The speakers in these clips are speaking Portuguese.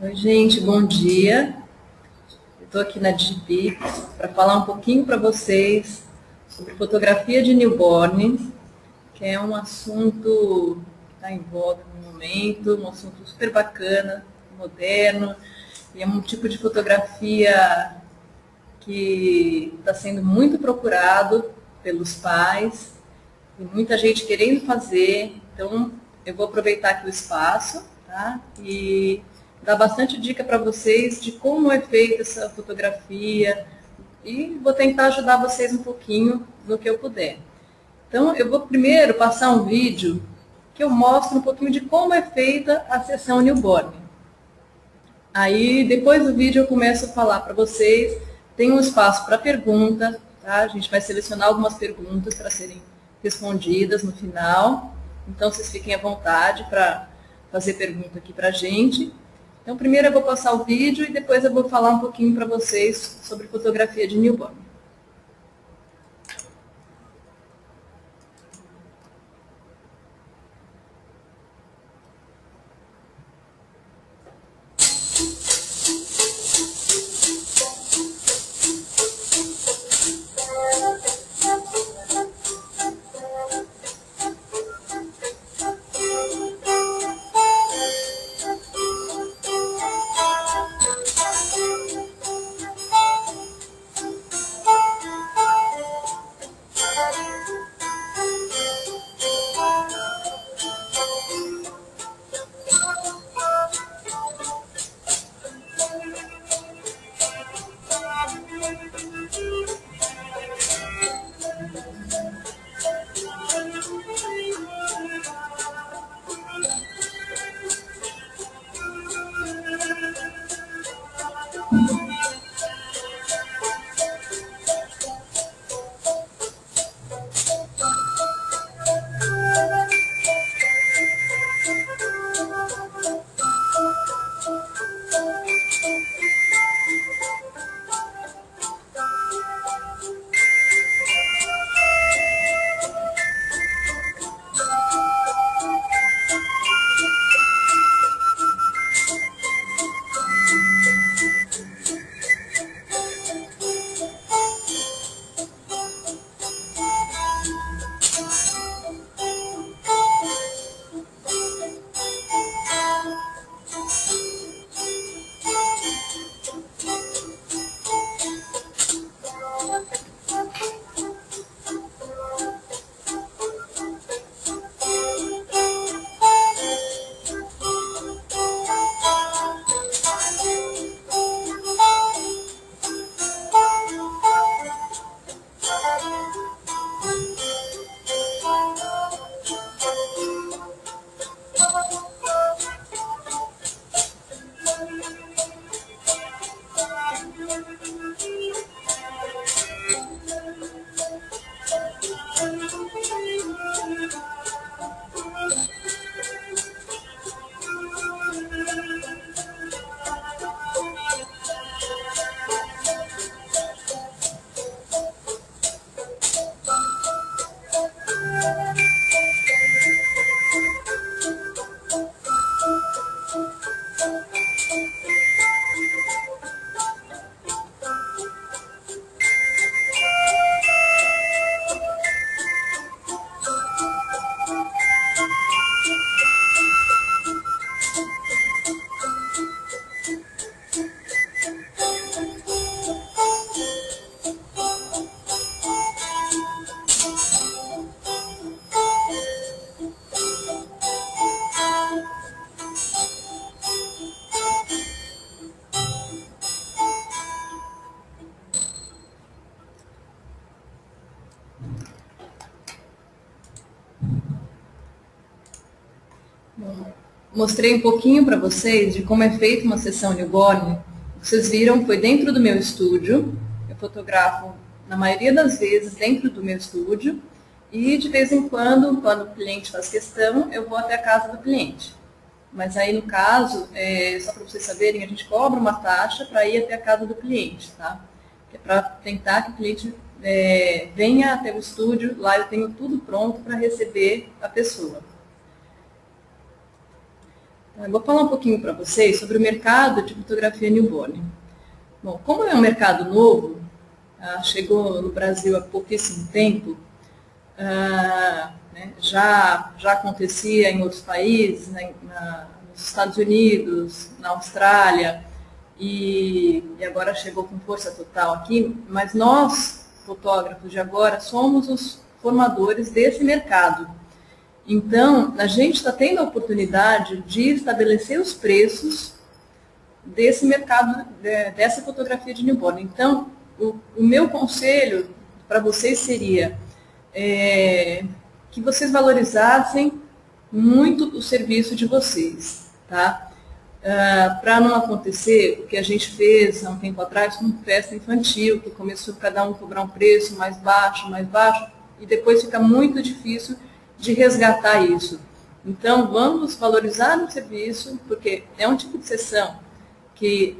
Oi, gente, bom dia. Eu estou aqui na DigiPix para falar um pouquinho para vocês sobre fotografia de newborn, que é um assunto que está em voga no momento, um assunto super bacana, moderno, e é um tipo de fotografia que está sendo muito procurado pelos pais, e muita gente querendo fazer. Então, eu vou aproveitar aqui o espaço, tá? E dar bastante dica para vocês de como é feita essa fotografia e vou tentar ajudar vocês um pouquinho no que eu puder. Então, eu vou primeiro passar um vídeo que eu mostro um pouquinho de como é feita a sessão newborn. Aí, depois do vídeo, eu começo a falar para vocês. Tem um espaço para pergunta, tá? A gente vai selecionar algumas perguntas para serem respondidas no final. Então, vocês fiquem à vontade para fazer pergunta aqui para a gente. Então, primeiro eu vou passar o vídeo e depois eu vou falar um pouquinho para vocês sobre fotografia de newborn. Mostrei um pouquinho para vocês de como é feita uma sessão newborn. Vocês viram, foi dentro do meu estúdio. Eu fotografo, na maioria das vezes, dentro do meu estúdio. E, de vez em quando o cliente faz questão, eu vou até a casa do cliente. Mas aí, no caso, só para vocês saberem, a gente cobra uma taxa para ir até a casa do cliente, tá? Que é para tentar que o cliente venha até o estúdio. Lá eu tenho tudo pronto para receber a pessoa. Eu vou falar um pouquinho para vocês sobre o mercado de fotografia newborn. Bom, como é um mercado novo, chegou no Brasil há pouquíssimo tempo, né, já acontecia em outros países, né, nos Estados Unidos, na Austrália, e agora chegou com força total aqui, mas nós, fotógrafos de agora, somos os formadores desse mercado. Então, a gente está tendo a oportunidade de estabelecer os preços desse mercado, dessa fotografia de newborn. Então, o meu conselho para vocês seria que vocês valorizassem muito o serviço de vocês, tá? Para não acontecer o que a gente fez há um tempo atrás com festa infantil, que começou cada um a cobrar um preço mais baixo, e depois fica muito difícil de resgatar isso. Então, vamos valorizar o serviço, porque é um tipo de sessão que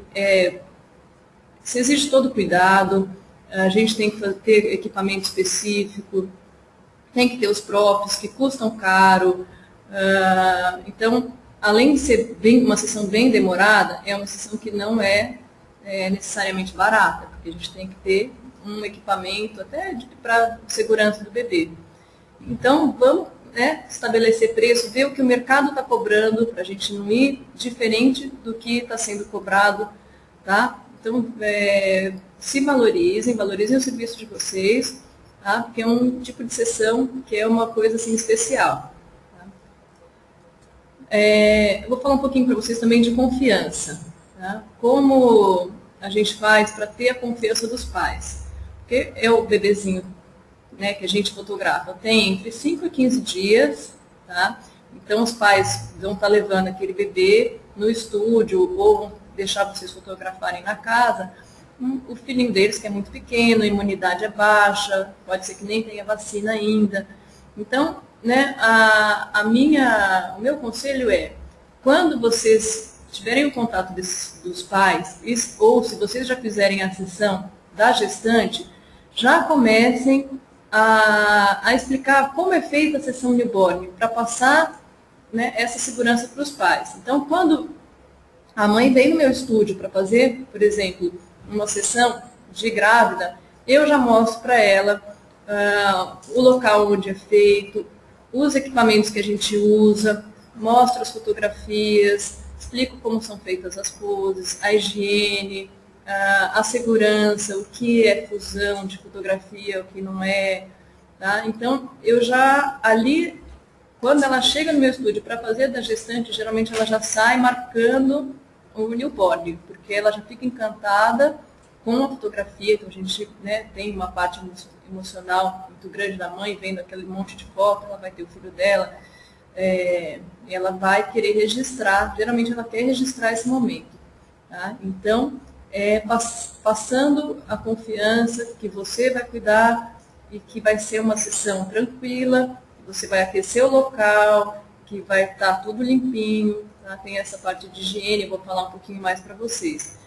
se exige todo cuidado, a gente tem que ter equipamento específico, tem que ter os próprios, que custam caro. Então, além de ser uma sessão bem demorada, é uma sessão que não é necessariamente barata, porque a gente tem que ter um equipamento até para segurança do bebê. Então, vamos estabelecer preço, ver o que o mercado está cobrando, para a gente não ir diferente do que está sendo cobrado, tá? Então, se valorizem o serviço de vocês, tá? Porque é um tipo de sessão que é uma coisa assim especial. Tá? Eu vou falar um pouquinho para vocês também de confiança. Tá? Como a gente faz para ter a confiança dos pais? Porque é o bebezinho, né, que a gente fotografa, tem entre 5 e 15 dias, tá? Então os pais vão estar levando aquele bebê no estúdio ou vão deixar vocês fotografarem na casa, o filhinho deles que é muito pequeno, a imunidade é baixa, pode ser que nem tenha vacina ainda. Então, né, o meu conselho é, quando vocês tiverem o contato dos pais, ou se vocês já fizerem a sessão da gestante, já comecem a explicar como é feita a sessão newborn, para passar, né, essa segurança para os pais. Então, quando a mãe vem no meu estúdio para fazer, por exemplo, uma sessão de grávida, eu já mostro para ela o local onde é feito, os equipamentos que a gente usa, mostro as fotografias, explico como são feitas as poses, a higiene, a segurança, o que é fusão de fotografia, o que não é. Tá? Então, eu já ali, quando ela chega no meu estúdio para fazer da gestante, geralmente ela já sai marcando o newborn, porque ela já fica encantada com a fotografia. Então, a gente, né, tem uma parte emocional muito grande da mãe, vendo aquele monte de foto, ela vai ter o filho dela, ela vai querer registrar, geralmente ela quer registrar esse momento. Tá? Então, passando a confiança que você vai cuidar e que vai ser uma sessão tranquila, que você vai aquecer o local, que vai estar tudo limpinho, tá? Tem essa parte de higiene, eu vou falar um pouquinho mais para vocês.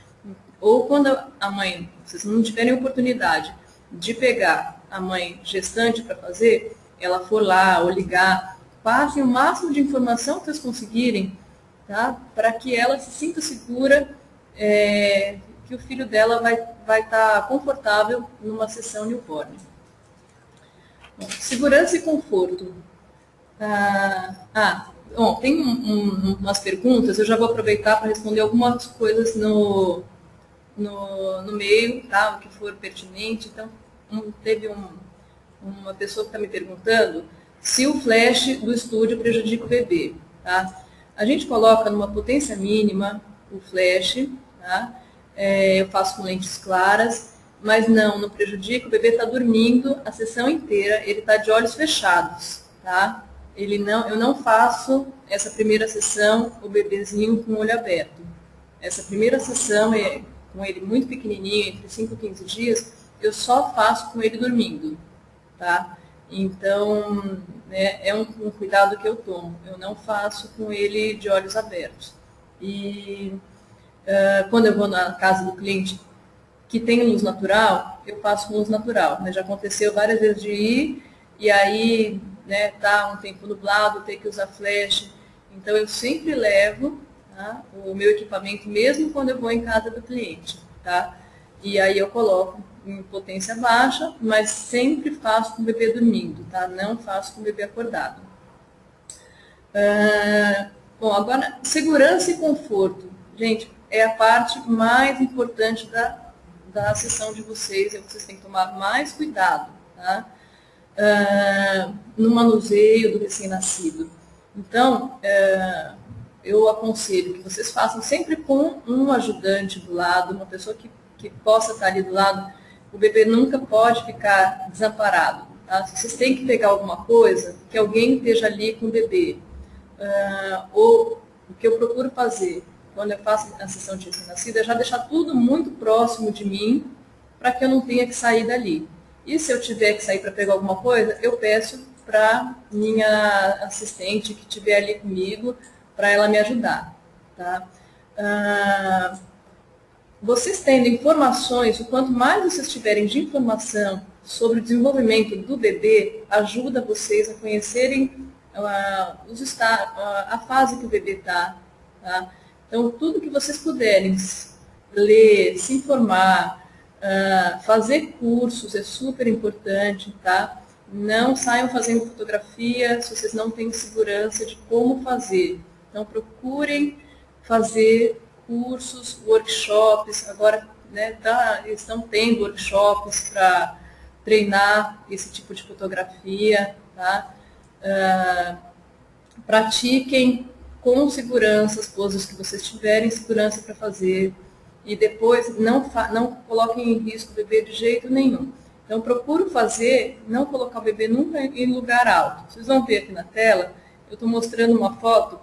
Ou quando a mãe, vocês não tiverem oportunidade de pegar a mãe gestante para fazer, ela for lá ou ligar, passem o máximo de informação que vocês conseguirem, tá? Para que ela se sinta segura, que o filho dela vai estar confortável numa sessão newborn. Bom, segurança e conforto. Bom, tem umas perguntas, eu já vou aproveitar para responder algumas coisas no meio, tá? O que for pertinente. Então, teve uma pessoa que está me perguntando se o flash do estúdio prejudica o bebê. Tá? A gente coloca numa potência mínima o flash, tá? Eu faço com lentes claras, mas não prejudica, o bebê está dormindo a sessão inteira, ele está de olhos fechados, tá? Eu não faço essa primeira sessão, o bebezinho com o olho aberto. Essa primeira sessão é com ele muito pequenininho, entre 5 e 15 dias, eu só faço com ele dormindo, tá? Então, é um cuidado que eu tomo, eu não faço com ele de olhos abertos. E quando eu vou na casa do cliente que tem luz natural, eu faço com luz natural. Mas já aconteceu várias vezes de ir e aí, né, tá um tempo nublado, ter que usar flash. Então, eu sempre levo, tá, o meu equipamento, mesmo quando eu vou em casa do cliente, tá? E aí eu coloco em potência baixa, mas sempre faço com o bebê dormindo, tá? Não faço com o bebê acordado. Bom, agora, segurança e conforto. Gente, é a parte mais importante da sessão de vocês, vocês têm que tomar mais cuidado, tá? No manuseio do recém-nascido. Então, eu aconselho que vocês façam sempre com um ajudante do lado, uma pessoa que possa estar ali do lado. O bebê nunca pode ficar desamparado. Tá? Se vocês têm que pegar alguma coisa, que alguém esteja ali com o bebê. Ou o que eu procuro fazer quando eu faço a sessão de recém-nascido é já deixar tudo muito próximo de mim, para que eu não tenha que sair dali. E se eu tiver que sair para pegar alguma coisa, eu peço para minha assistente que estiver ali comigo, para ela me ajudar. Tá? Vocês tendo informações, o quanto mais vocês tiverem de informação sobre o desenvolvimento do bebê, ajuda vocês a conhecerem a fase que o bebê está. Tá? Então, tudo que vocês puderem ler, se informar, fazer cursos é super importante, tá? Não saiam fazendo fotografia se vocês não têm segurança de como fazer. Então, procurem fazer cursos, workshops. Agora, né, estão tendo workshops para treinar esse tipo de fotografia, tá? Pratiquem com segurança as poses que vocês tiverem segurança para fazer. E depois não coloquem em risco o bebê de jeito nenhum. Então, procuro não colocar o bebê nunca em lugar alto. Vocês vão ver aqui na tela, eu estou mostrando uma foto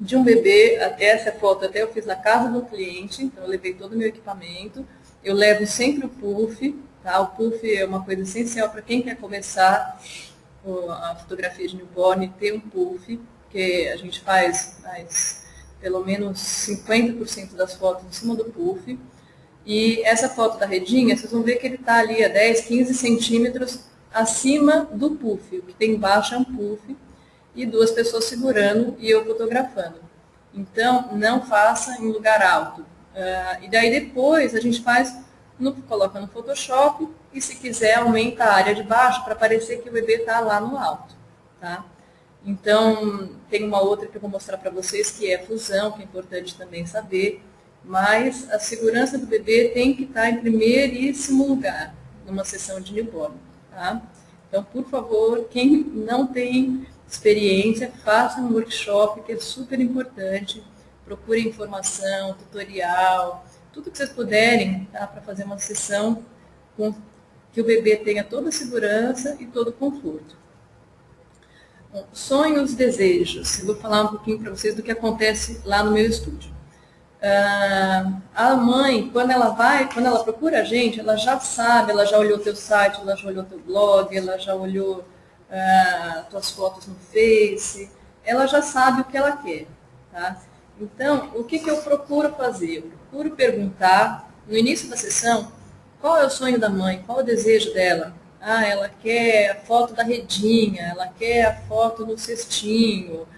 de um bebê. Essa foto até eu fiz na casa do cliente, então eu levei todo o meu equipamento. Eu levo sempre o puff, tá? O puff é uma coisa essencial para quem quer começar a fotografia de newborn, ter um puff, que a gente faz pelo menos 50% das fotos em cima do puff. E essa foto da redinha, vocês vão ver que ele está ali a 10, 15 centímetros acima do puff. O que tem embaixo é um puff e duas pessoas segurando e eu fotografando. Então, não faça em lugar alto. E daí depois a gente coloca no Photoshop e se quiser aumenta a área de baixo para parecer que o bebê está lá no alto. Tá? Então, tem uma outra que eu vou mostrar para vocês, que é a fusão, que é importante também saber, mas a segurança do bebê tem que estar em primeiríssimo lugar numa sessão de newborn. Tá? Então, por favor, quem não tem experiência, faça um workshop, que é super importante, procure informação, tutorial, tudo que vocês puderem, tá? Para fazer uma sessão que o bebê tenha toda a segurança e todo o conforto. Bom, sonhos, desejos. Eu vou falar um pouquinho para vocês do que acontece lá no meu estúdio. A mãe, quando ela procura a gente, ela já sabe, ela já olhou o teu site, ela já olhou o teu blog, ela já olhou tuas fotos no Face, ela já sabe o que ela quer. Tá? Então, o que eu procuro fazer? Eu procuro perguntar, no início da sessão, qual é o sonho da mãe, qual é o desejo dela? Ela quer a foto da redinha, ela quer a foto no cestinho,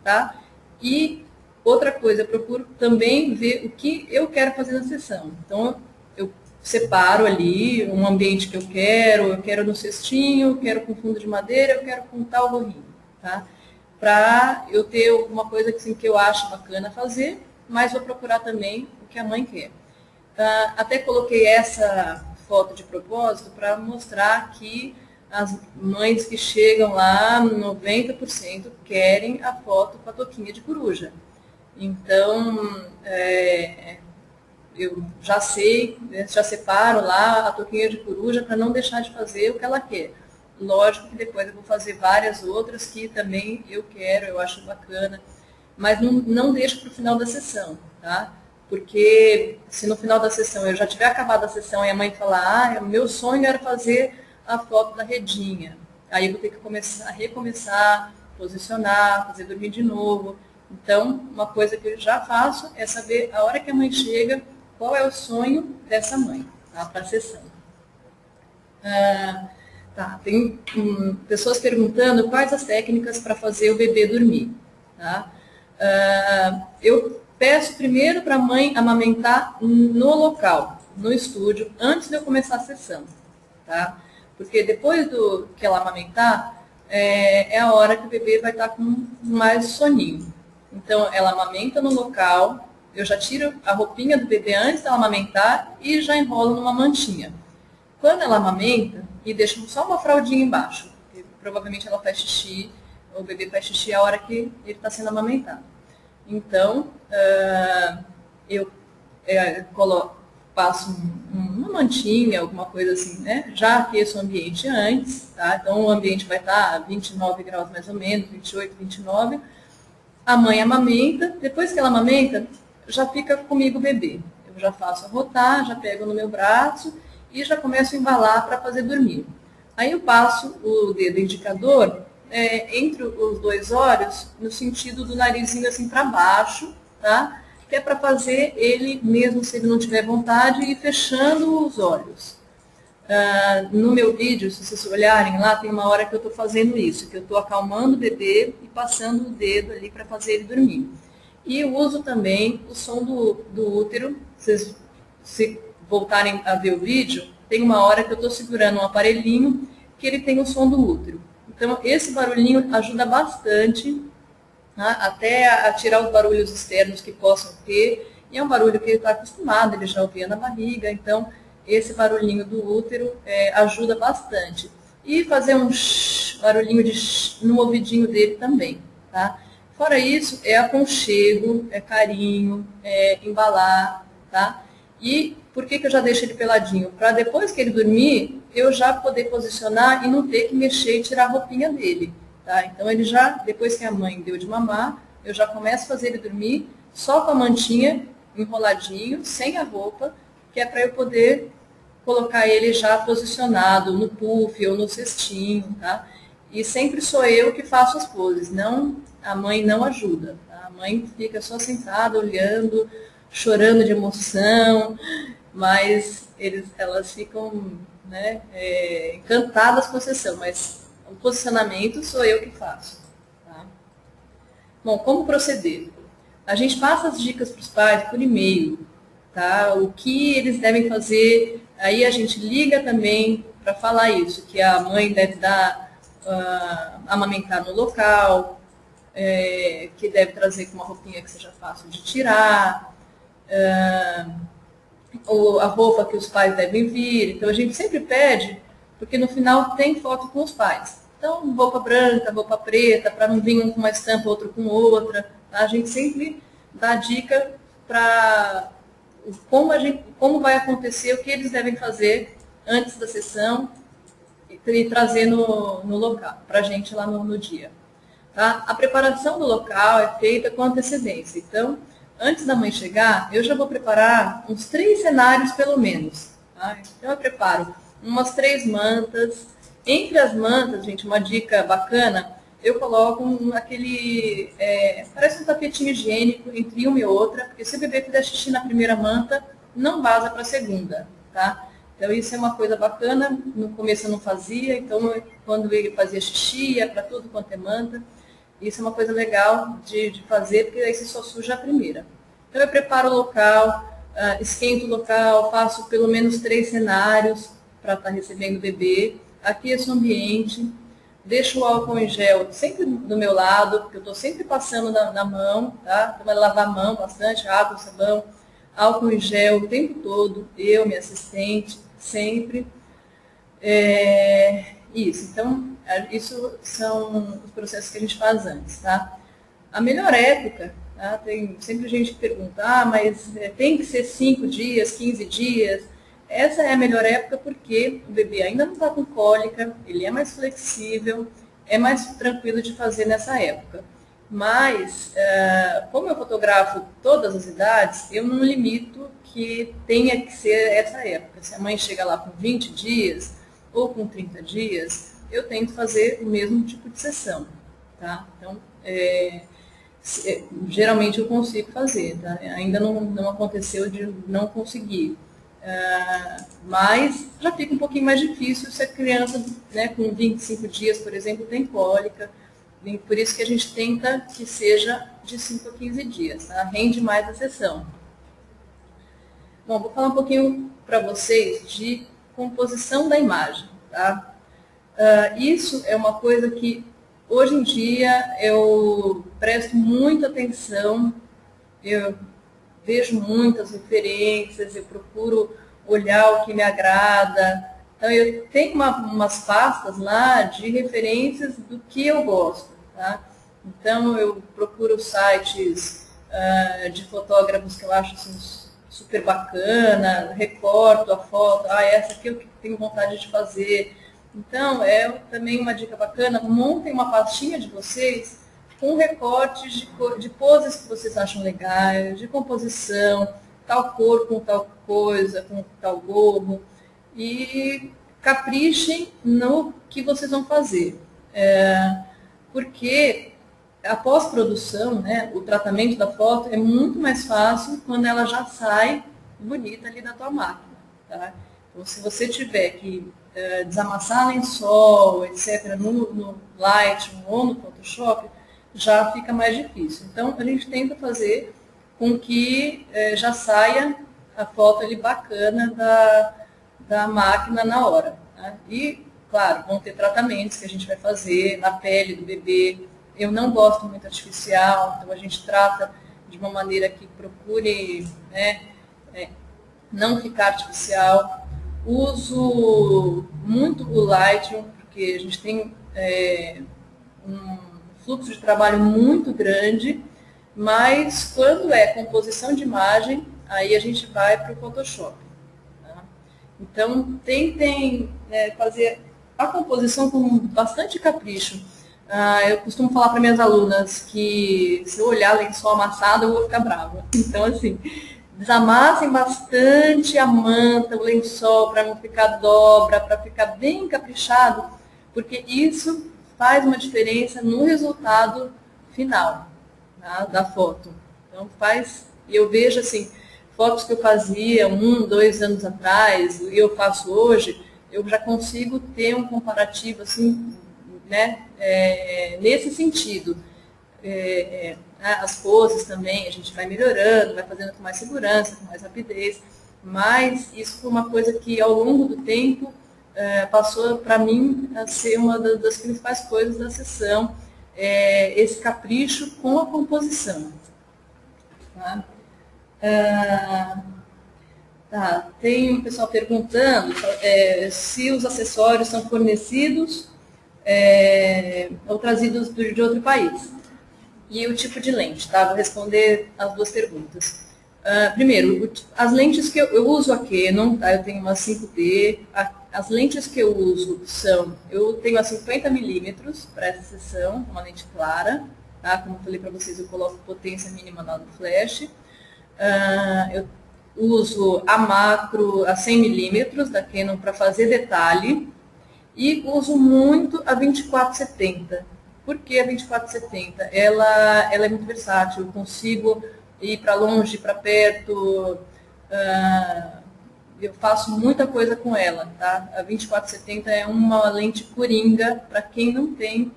tá? E outra coisa, eu procuro também ver o que eu quero fazer na sessão. Então, eu separo ali um ambiente que eu quero no cestinho, eu quero com fundo de madeira, eu quero com tal gorrinho, tá? Para eu ter alguma coisa assim, que eu acho bacana fazer, mas vou procurar também o que a mãe quer. Até coloquei essa foto de propósito para mostrar que as mães que chegam lá, 90% querem a foto com a toquinha de coruja. Então, eu já sei, já separo lá a toquinha de coruja para não deixar de fazer o que ela quer. Lógico que depois eu vou fazer várias outras que também eu quero, eu acho bacana, mas não deixo para o final da sessão, tá? Porque se no final da sessão eu já tiver acabado a sessão e a mãe falar, meu sonho era fazer a foto da redinha, aí eu vou ter que recomeçar, posicionar, fazer dormir de novo. Então, uma coisa que eu já faço é saber a hora que a mãe chega, qual é o sonho dessa mãe, tá, para a sessão. Tá, tem pessoas perguntando quais as técnicas para fazer o bebê dormir. Tá? Eu peço primeiro para a mãe amamentar no local, no estúdio, antes de eu começar a sessão. Tá? Porque depois que ela amamentar, é a hora que o bebê vai estar com mais soninho. Então, ela amamenta no local, eu já tiro a roupinha do bebê antes dela amamentar e já enrolo numa mantinha. Quando ela amamenta, e deixo só uma fraldinha embaixo, porque provavelmente ela faz xixi, o bebê faz xixi a hora que ele está sendo amamentado. Então, eu passo uma mantinha, alguma coisa assim, né? Já aqueço o ambiente antes, tá? Então o ambiente vai estar a 29 graus mais ou menos, 28, 29. A mãe amamenta, depois que ela amamenta, já fica comigo o bebê. Eu já faço arrotar, já pego no meu braço e já começo a embalar para fazer dormir. Aí eu passo o dedo indicador entre os dois olhos, no sentido do narizinho assim para baixo, tá? Que é para fazer ele, mesmo se ele não tiver vontade, ir fechando os olhos. No meu vídeo, se vocês olharem lá, tem uma hora que eu estou fazendo isso, que eu estou acalmando o bebê e passando o dedo ali para fazer ele dormir. E eu uso também o som do útero. Vocês, se voltarem a ver o vídeo, tem uma hora que eu estou segurando um aparelhinho que ele tem o som do útero. Então, esse barulhinho ajuda bastante, até a tirar os barulhos externos que possam ter, e é um barulho que ele está acostumado, ele já ouvia na barriga, então esse barulhinho do útero ajuda bastante. E fazer um barulhinho no ouvidinho dele também, tá? Fora isso, é aconchego, é carinho, é embalar, tá? E por que eu já deixo ele peladinho? Para depois que ele dormir, eu já poder posicionar e não ter que mexer e tirar a roupinha dele. Tá? Então, ele já, depois que a mãe deu de mamar, eu já começo a fazer ele dormir só com a mantinha, enroladinho, sem a roupa, que é para eu poder colocar ele já posicionado no puff ou no cestinho, tá? E sempre sou eu que faço as poses, não, a mãe não ajuda. Tá? A mãe fica só sentada, olhando, chorando de emoção, mas elas ficam, né, encantadas com a sessão, mas o posicionamento sou eu que faço. Tá? Bom, como proceder? A gente passa as dicas para os pais por e-mail, tá? O que eles devem fazer, aí a gente liga também para falar isso, que a mãe deve amamentar no local, que deve trazer com uma roupinha que seja fácil de tirar, ou a roupa que os pais devem vir. Então a gente sempre pede, porque no final tem foto com os pais. Então, roupa branca, roupa preta, para não vir um com uma estampa, outro com outra. Tá? A gente sempre dá dica para como vai acontecer, o que eles devem fazer antes da sessão e trazer no local, para a gente lá no dia. Tá? A preparação do local é feita com antecedência. Então, antes da mãe chegar, eu já vou preparar uns 3 cenários pelo menos. Tá? Então, eu preparo umas 3 mantas. Entre as mantas, gente, uma dica bacana, eu coloco aquele, parece um tapetinho higiênico entre uma e outra, porque se o bebê fizer xixi na primeira manta, não vaza para a segunda, tá? Então isso é uma coisa bacana, no começo eu não fazia, então quando ele fazia xixi, ia para tudo quanto é manta, isso é uma coisa legal de fazer, porque aí você só suja a primeira. Então eu preparo o local, esquento o local, faço pelo menos 3 cenários para estar recebendo o bebê, aqueço o ambiente, deixo o álcool em gel sempre do meu lado, porque eu estou sempre passando na mão, tá? Então, vai lavar a mão bastante, água, sabão, álcool em gel o tempo todo, eu, minha assistente, sempre. Isso, então, isso são os processos que a gente faz antes, tá? A melhor época, tá? Tem sempre gente que pergunta, mas tem que ser 5 dias, 15 dias. Essa é a melhor época porque o bebê ainda não está com cólica, ele é mais flexível, é mais tranquilo de fazer nessa época. Mas, como eu fotografo todas as idades, eu não limito que tenha que ser essa época. Se a mãe chega lá com 20 dias ou com 30 dias, eu tento fazer o mesmo tipo de sessão. Tá? Então, geralmente eu consigo fazer. Tá? Ainda não aconteceu de não conseguir. Mas já fica um pouquinho mais difícil se a criança, né, com 25 dias, por exemplo, tem cólica. Por isso que a gente tenta que seja de 5 a 15 dias, tá? Rende mais a sessão. Bom, vou falar um pouquinho para vocês de composição da imagem, tá? Isso é uma coisa que hoje em dia eu presto muita atenção, eu vejo muitas referências, eu procuro olhar o que me agrada. Então, eu tenho umas pastas lá de referências do que eu gosto, tá? Então, eu procuro sites de fotógrafos que eu acho assim, super bacana, recorto a foto, essa aqui eu tenho vontade de fazer. Então, é também uma dica bacana, montem uma pastinha de vocês com recortes de poses que vocês acham legais, de composição, tal cor com tal coisa, com tal gorro, e caprichem no que vocês vão fazer. Porque a pós-produção, né, o tratamento da foto é muito mais fácil quando ela já sai bonita ali da tua máquina, tá? Então, se você tiver que desamassar lençol, etc., no Lightroom ou no Photoshop, já fica mais difícil. Então, a gente tenta fazer com que já saia a foto ali bacana da máquina na hora, né? E, claro, vão ter tratamentos que a gente vai fazer na pele do bebê. Eu não gosto muito artificial, então a gente trata de uma maneira que procure, né, não ficar artificial. Uso muito o Lightroom, porque a gente tem um fluxo de trabalho muito grande, mas quando é composição de imagem, aí a gente vai para o Photoshop. Tá? Então, tentem fazer a composição com bastante capricho. Eu costumo falar para minhas alunas que se eu olhar lençol amassado, eu vou ficar brava. Então, assim, desamassem bastante a manta, o lençol, para não ficar dobra, para ficar bem caprichado, porque isso faz uma diferença no resultado final, tá, da foto. Então, eu vejo assim, fotos que eu fazia 1, 2 anos atrás, e eu faço hoje, eu já consigo ter um comparativo assim, né, nesse sentido. As poses também, a gente vai melhorando, vai fazendo com mais segurança, com mais rapidez, mas isso foi uma coisa que ao longo do tempo passou para mim a ser uma das principais coisas da sessão, esse capricho com a composição. Tá? Tem um pessoal perguntando se os acessórios são fornecidos ou trazidos de outro país. E o tipo de lente, tá? Vou responder as duas perguntas. Primeiro, as lentes que eu uso a Canon, tá? Eu tenho uma 5D. As lentes que eu uso eu tenho a 50 milímetros para essa sessão, uma lente clara, tá? Como eu falei para vocês, eu coloco potência mínima lá no flash. Eu uso a macro a 100 milímetros da Canon para fazer detalhe. E uso muito a 2470. Por que a 2470? Ela é muito versátil, eu consigo ir para longe, para perto, eu faço muita coisa com ela, tá? A 2470 é uma lente coringa para quem não tem,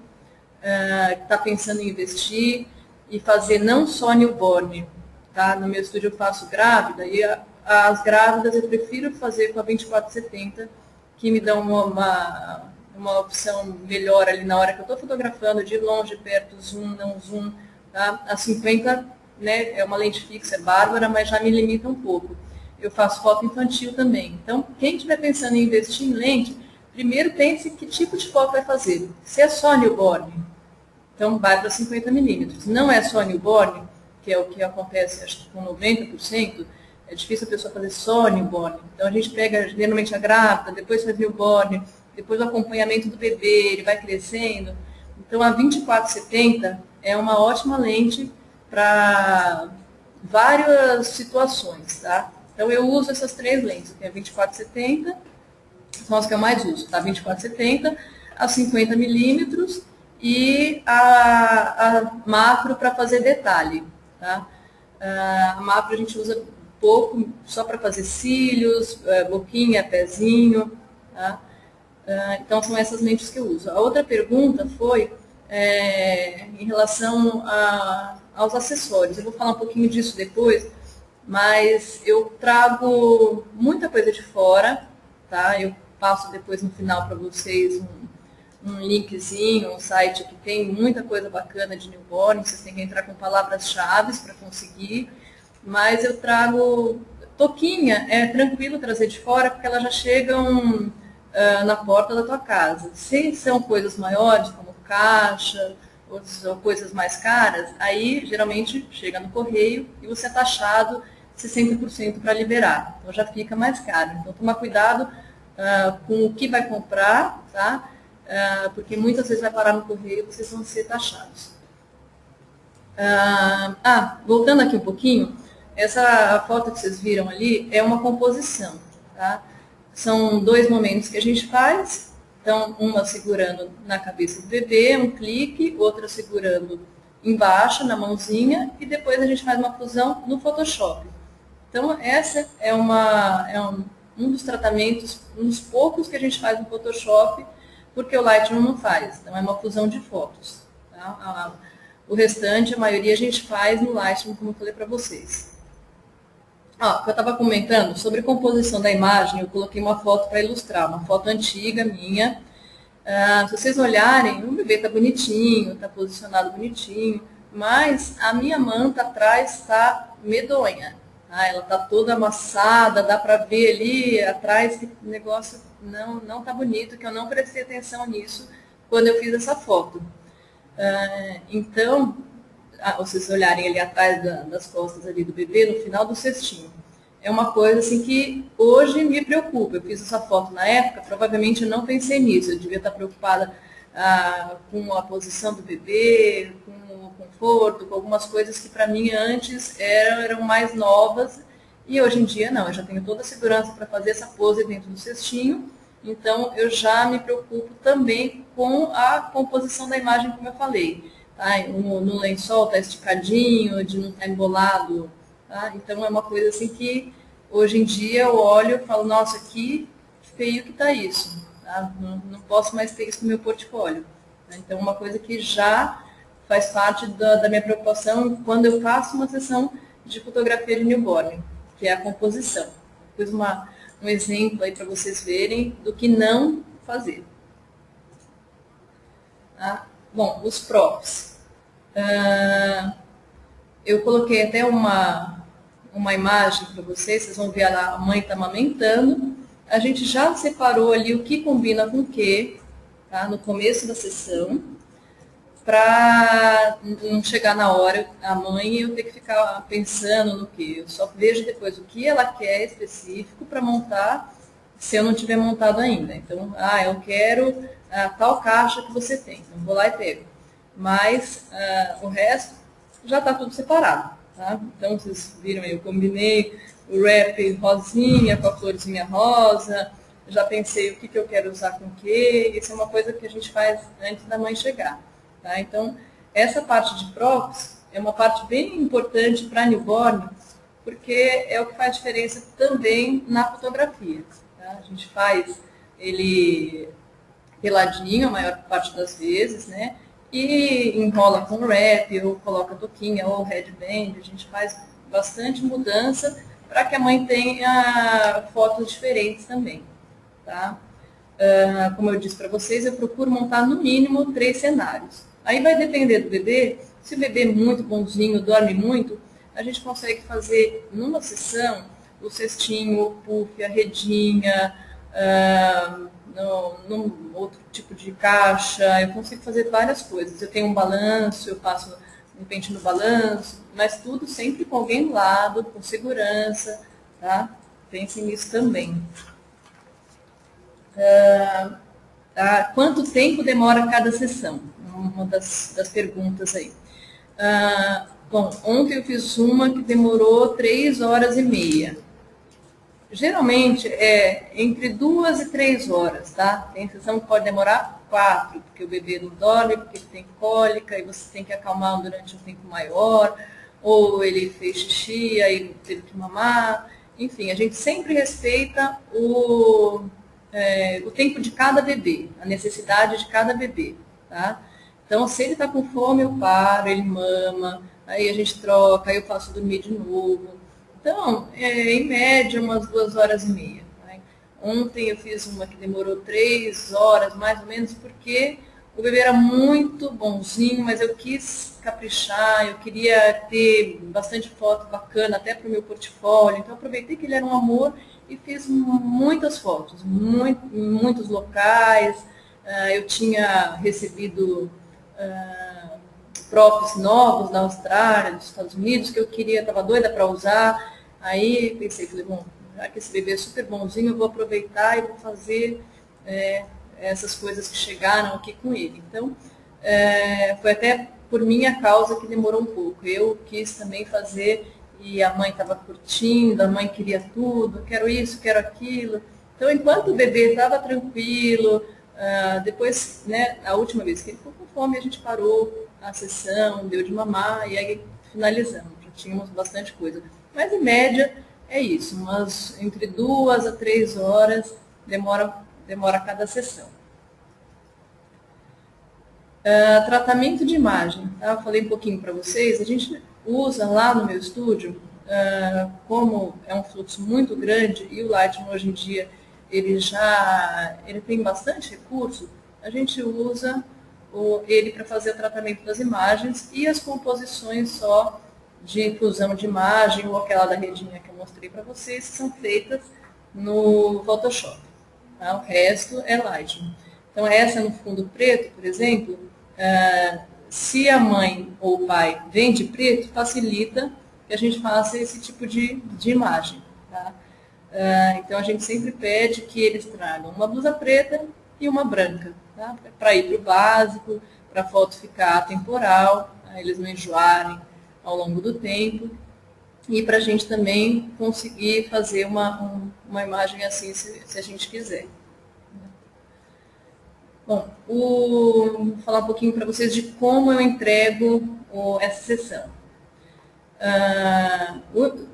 está pensando em investir e fazer não só newborn, tá? No meu estúdio eu faço grávida e as grávidas eu prefiro fazer com a 2470, que me dão uma opção melhor ali na hora que eu estou fotografando, de longe, perto, zoom, não zoom. Tá? A 50, né, é uma lente fixa, é bárbara, mas já me limita um pouco. Eu faço foto infantil também. Então, quem estiver pensando em investir em lente, primeiro pense que tipo de foto vai fazer. Se é só newborn, então vai para 50 milímetros. Não é só newborn, que é o que acontece acho que com 90%, é difícil a pessoa fazer só newborn. Então, a gente pega geralmente a grávida, depois faz newborn, depois o acompanhamento do bebê, ele vai crescendo. Então, a 2470 é uma ótima lente para várias situações, tá? Então, eu uso essas três lentes. Eu tenho a 2470, são as que eu mais uso, tá? 2470, a 50 milímetros e a macro para fazer detalhe, tá? A macro a gente usa pouco, só para fazer cílios, boquinha, pezinho, tá? Então, são essas lentes que eu uso. A outra pergunta foi em relação aos acessórios. Eu vou falar um pouquinho disso depois, mas eu trago muita coisa de fora, tá? Eu passo depois no final para vocês um linkzinho, um site que tem muita coisa bacana de newborn, vocês têm que entrar com palavras-chave para conseguir, mas eu trago touquinha, é tranquilo trazer de fora, porque elas já chegam na porta da tua casa. Se são coisas maiores, como caixa, ou coisas mais caras, aí geralmente chega no correio e você é taxado 60% para liberar. Então já fica mais caro. Então toma cuidado com o que vai comprar, tá? Porque muitas vezes vai parar no correio e vocês vão ser taxados. Voltando aqui um pouquinho, essa foto que vocês viram ali é uma composição, tá? São 2 momentos que a gente faz, então uma segurando na cabeça do bebê, um clique, outra segurando embaixo, na mãozinha, e depois a gente faz uma fusão no Photoshop. Então essa é um dos tratamentos, um dos poucos que a gente faz no Photoshop, porque o Lightroom não faz, então é uma fusão de fotos. Tá? O restante, a maioria, a gente faz no Lightroom, como eu falei para vocês. O que eu estava comentando sobre composição da imagem, eu coloquei uma foto para ilustrar, uma foto antiga minha. Se vocês olharem, o bebê está bonitinho, está posicionado bonitinho, mas a minha manta atrás está medonha. Ela está toda amassada, dá para ver ali atrás que o negócio não está bonito, que eu não prestei atenção nisso quando eu fiz essa foto. Então, vocês olharem ali atrás das costas ali do bebê, no final do cestinho, é uma coisa assim que hoje me preocupa. Eu fiz essa foto na época, provavelmente eu não pensei nisso, eu devia estar preocupada com a posição do bebê, com o conforto, com algumas coisas que para mim antes eram mais novas, e hoje em dia não, eu já tenho toda a segurança para fazer essa pose dentro do cestinho, então eu já me preocupo também com a composição da imagem, como eu falei. No lençol está esticadinho, de não estar embolado. Tá? Então é uma coisa assim que hoje em dia eu olho e falo, nossa, que feio que está isso. Tá? Não posso mais ter isso no meu portfólio. Tá? Então é uma coisa que já faz parte da minha preocupação quando eu faço uma sessão de fotografia de newborn, que é a composição. Pus um exemplo aí para vocês verem do que não fazer. Tá? Bom, os props. Eu coloquei até uma imagem para vocês vão ver lá, a mãe está amamentando. A gente já separou ali o que combina com o que, tá? No começo da sessão, para não chegar na hora a mãe e eu ter que ficar pensando no que. Eu só vejo depois o que ela quer específico para montar, se eu não tiver montado ainda. Então, eu quero tal caixa que você tem. Então, vou lá e pego. Mas o resto já está tudo separado. Tá? Então, vocês viram aí, eu combinei o wrap rosinha com a florzinha rosa, já pensei o que eu quero usar com o quê, isso é uma coisa que a gente faz antes da mãe chegar. Tá? Então, essa parte de props é uma parte bem importante para newborn, porque é o que faz diferença também na fotografia. Tá? A gente faz ele peladinho a maior parte das vezes, né? E enrola com wrap, ou coloca touquinha, ou headband, a gente faz bastante mudança para que a mãe tenha fotos diferentes também. Tá? Como eu disse para vocês, eu procuro montar no mínimo 3 cenários. Aí vai depender do bebê, se o bebê é muito bonzinho, dorme muito, a gente consegue fazer numa sessão o cestinho, o puff, a redinha, num outro tipo de caixa, eu consigo fazer várias coisas. Eu tenho um balanço, eu faço um pente no balanço, mas tudo sempre com alguém do lado, com segurança, tá? Pensem nisso também. Quanto tempo demora cada sessão? Uma das perguntas aí. Bom, ontem eu fiz uma que demorou 3 horas e meia. Geralmente é entre 2 e 3 horas, tá? Tem sessão que pode demorar 4, porque o bebê não dorme, porque ele tem cólica e você tem que acalmar durante um tempo maior. ou ele fez xixi, aí teve que mamar. Enfim, a gente sempre respeita o tempo de cada bebê, a necessidade de cada bebê, tá? Então, se ele está com fome, eu paro, ele mama, aí a gente troca, aí eu faço dormir de novo. Então, em média, umas 2 horas e meia. Né? Ontem eu fiz uma que demorou 3 horas, mais ou menos, porque o bebê era muito bonzinho, mas eu quis caprichar, eu queria ter bastante foto bacana, até para o meu portfólio. Então, aproveitei que ele era um amor e fiz muitas fotos, muitos locais. Eu tinha recebido props novos da Austrália, dos Estados Unidos, que eu queria, estava doida para usar. Aí pensei, falei, bom, já que esse bebê é super bonzinho, eu vou aproveitar e vou fazer essas coisas que chegaram aqui com ele. Então, foi até por minha causa que demorou um pouco. Eu quis também fazer e a mãe estava curtindo, a mãe queria tudo, quero isso, quero aquilo. Então, enquanto o bebê estava tranquilo, depois, né, a última vez que ele ficou com fome, a gente parou a sessão, deu de mamar e aí finalizamos. Já tínhamos bastante coisa. Mas, em média, é isso. Entre 2 a 3 horas demora cada sessão. Tratamento de imagem. Tá? Eu falei um pouquinho para vocês. A gente usa lá no meu estúdio, como é um fluxo muito grande e o Lightroom hoje em dia ele tem bastante recurso, a gente usa ele para fazer o tratamento das imagens e as composições só de inclusão de imagem ou aquela da redinha que eu mostrei para vocês, que são feitas no Photoshop. Tá? O resto é Lightroom. Então, essa no fundo preto, por exemplo, se a mãe ou o pai vem de preto, facilita que a gente faça esse tipo de imagem. Tá? Então, a gente sempre pede que eles tragam uma blusa preta e uma branca, tá? Para ir para o básico, para a foto ficar atemporal, eles não enjoarem ao longo do tempo, e para a gente também conseguir fazer uma imagem assim, se a gente quiser. Bom, vou falar um pouquinho para vocês de como eu entrego essa sessão.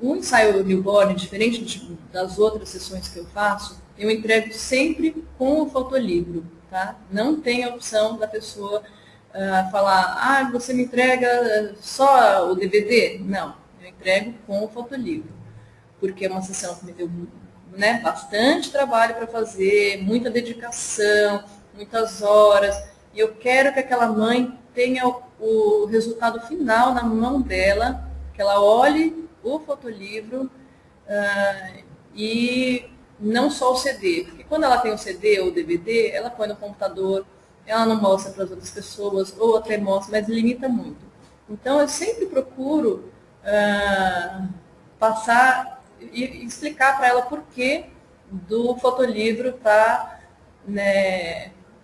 O ensaio newborn, diferente das outras sessões que eu faço, eu entrego sempre com o fotolivro. Tá? Não tem a opção da pessoa falar, você me entrega só o DVD? Não, eu entrego com o fotolivro, porque é uma sessão que me deu bastante trabalho para fazer, muita dedicação, muitas horas, e eu quero que aquela mãe tenha o resultado final na mão dela, que ela olhe o fotolivro e não só o CD, porque quando ela tem o CD ou o DVD, ela põe no computador, ela não mostra para as outras pessoas, ou até mostra, mas limita muito. Então, eu sempre procuro passar e explicar para ela por que do fotolivro estar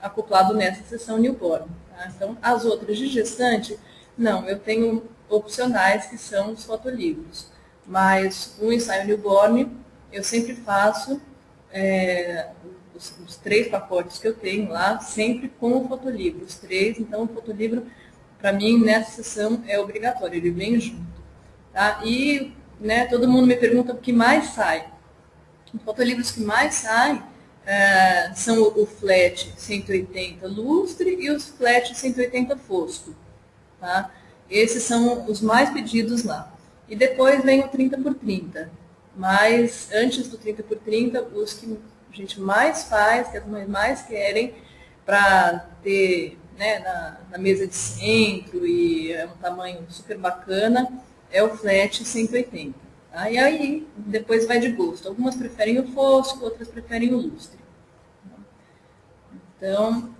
acoplado nessa sessão newborn. Tá? Então, as outras de gestante, não, eu tenho opcionais que são os fotolivros. Mas o ensaio newborn, eu sempre faço os 3 pacotes que eu tenho lá, sempre com o fotolivro. Os 3, então o fotolivro, para mim, nessa sessão é obrigatório, ele vem junto. Tá? E todo mundo me pergunta o que mais sai. Os fotolivros que mais saem são o flat 180 lustre e os flat 180 fosco. Tá? Esses são os mais pedidos lá. E depois vem o 30x30. Mas antes do 30x30, os que a gente mais faz, que as mães mais querem, para ter na mesa de centro e é um tamanho super bacana, é o flat 180. Tá? E aí depois vai de gosto. Algumas preferem o fosco, outras preferem o lustre. Então,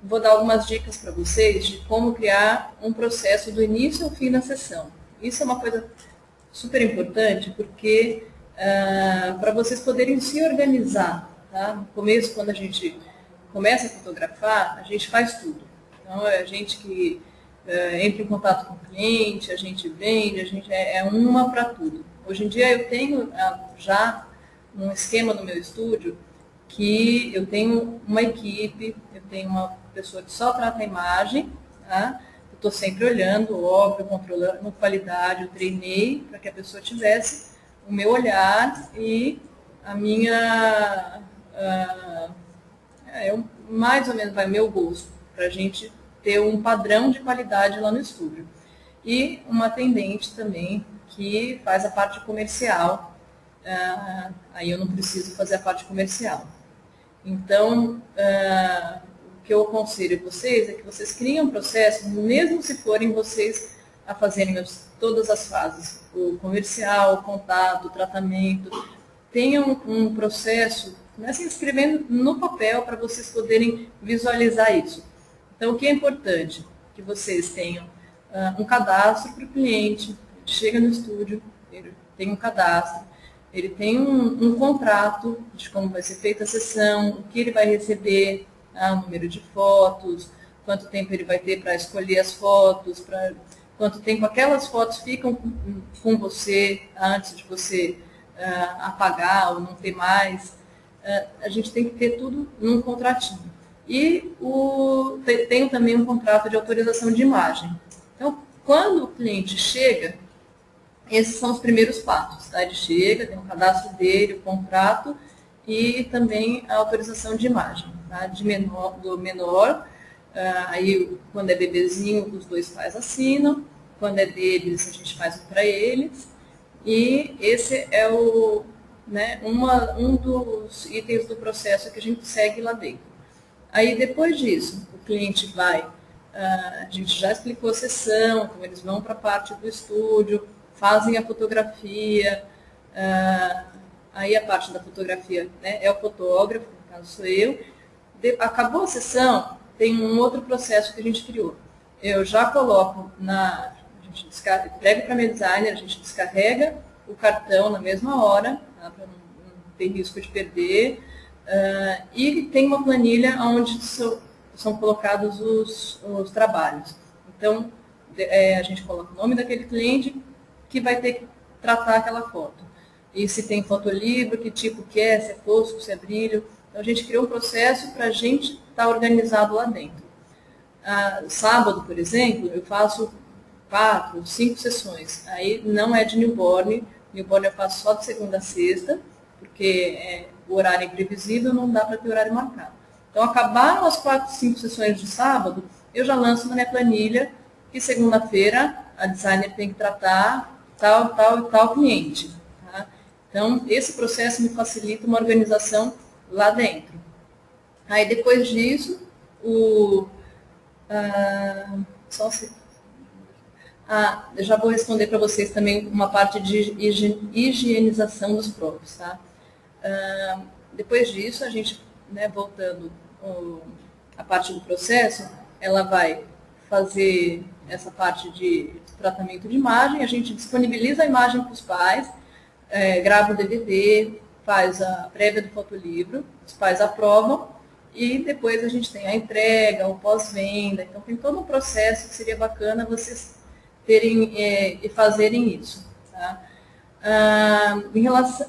vou dar algumas dicas para vocês de como criar um processo do início ao fim da sessão. Isso é uma coisa super importante, porque para vocês poderem se organizar. Tá? No começo, quando a gente começa a fotografar, a gente faz tudo. Então, é a gente que entra em contato com o cliente, a gente vende, a gente é uma para tudo. Hoje em dia, eu tenho já um esquema no meu estúdio que eu tenho uma equipe, eu tenho uma pessoa que só trata a imagem, tá? eu estou sempre olhando, óbvio, controlando qualidade, eu treinei para que a pessoa tivesse o meu olhar e a minha, mais ou menos, vai o meu gosto, para a gente ter um padrão de qualidade lá no estúdio. E uma atendente também que faz a parte comercial, aí eu não preciso fazer a parte comercial. Então, o que eu aconselho vocês é que vocês criem um processo, mesmo se forem vocês a fazerem todas as fases, o comercial, o contato, o tratamento, tenham um processo, comecem escrevendo no papel para vocês poderem visualizar isso. Então, o que é importante? Que vocês tenham um cadastro para o cliente, ele chega no estúdio, ele tem um cadastro, ele tem um contrato de como vai ser feita a sessão, o que ele vai receber, o número de fotos, quanto tempo ele vai ter para escolher as fotos, quanto tempo aquelas fotos ficam com você antes de você apagar ou não ter mais. A gente tem que ter tudo num contratinho. E tenho também um contrato de autorização de imagem. Então, quando o cliente chega, esses são os primeiros passos, tá? Ele chega, tem o cadastro dele, o contrato e também a autorização de imagem, tá? Do menor, aí quando é bebezinho, os dois pais assinam, quando é deles, a gente faz para eles, e esse é um dos itens do processo que a gente segue lá dentro. Aí, depois disso, o cliente vai, a gente já explicou a sessão, então eles vão para a parte do estúdio, fazem a fotografia, aí a parte da fotografia, né, é o fotógrafo, no caso sou eu. Acabou a sessão, tem um outro processo que a gente criou. Eu já coloco a gente entrega para a minha designer, a gente descarrega o cartão na mesma hora, tá, para não ter risco de perder, e tem uma planilha onde são colocados os trabalhos. Então, a gente coloca o nome daquele cliente que vai ter que tratar aquela foto. E se tem fotolivro, que tipo que é, se é fosco, se é brilho. Então, a gente criou um processo para a gente estar organizado lá dentro. Sábado, por exemplo, eu faço 4, 5 sessões. Aí não é de newborn. Newborn eu faço só de segunda a sexta, porque o horário é imprevisível, não dá para ter horário marcado. Então, acabaram as 4, 5 sessões de sábado, eu já lanço na minha planilha que segunda-feira a designer tem que tratar tal e tal cliente. Tá? Então, esse processo me facilita uma organização lá dentro. Aí, depois disso, eu já vou responder para vocês também uma parte de higienização dos props. Tá? Depois disso, a gente, né, voltando a parte do processo, ela vai fazer essa parte de tratamento de imagem, a gente disponibiliza a imagem para os pais, grava o DVD, faz a prévia do fotolivro, os pais aprovam e depois a gente tem a entrega, o pós-venda. Então tem todo um processo que seria bacana vocês terem e fazerem isso. Tá?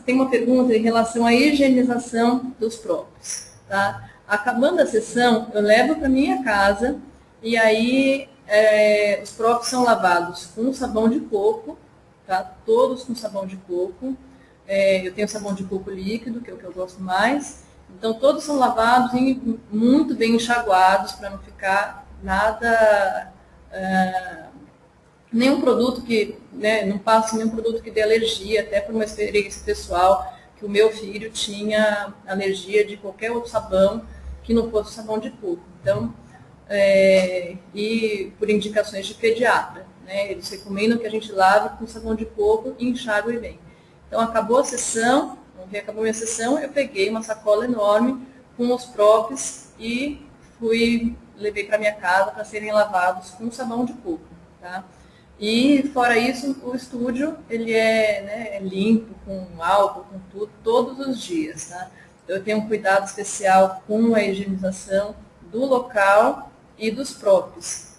Tem uma pergunta em relação à higienização dos props. Tá? Acabando a sessão, eu levo para minha casa e aí os props são lavados com sabão de coco, tá? Todos com sabão de coco. Eu tenho sabão de coco líquido, que é o que eu gosto mais. Então, todos são lavados e muito bem enxaguados para não ficar nada, nenhum produto que, né, não passe nenhum produto que dê alergia, até por uma experiência pessoal, que o meu filho tinha alergia de qualquer outro sabão que não fosse sabão de coco. Então, e por indicações de pediatra, né, eles recomendam que a gente lave com sabão de coco e enxague bem. Então, acabou a sessão, acabou a minha sessão, eu peguei uma sacola enorme com os props e levei para minha casa para serem lavados com sabão de coco. Tá? E, fora isso, o estúdio ele é limpo, com álcool, com tudo, todos os dias. Tá? Eu tenho um cuidado especial com a higienização do local e dos props.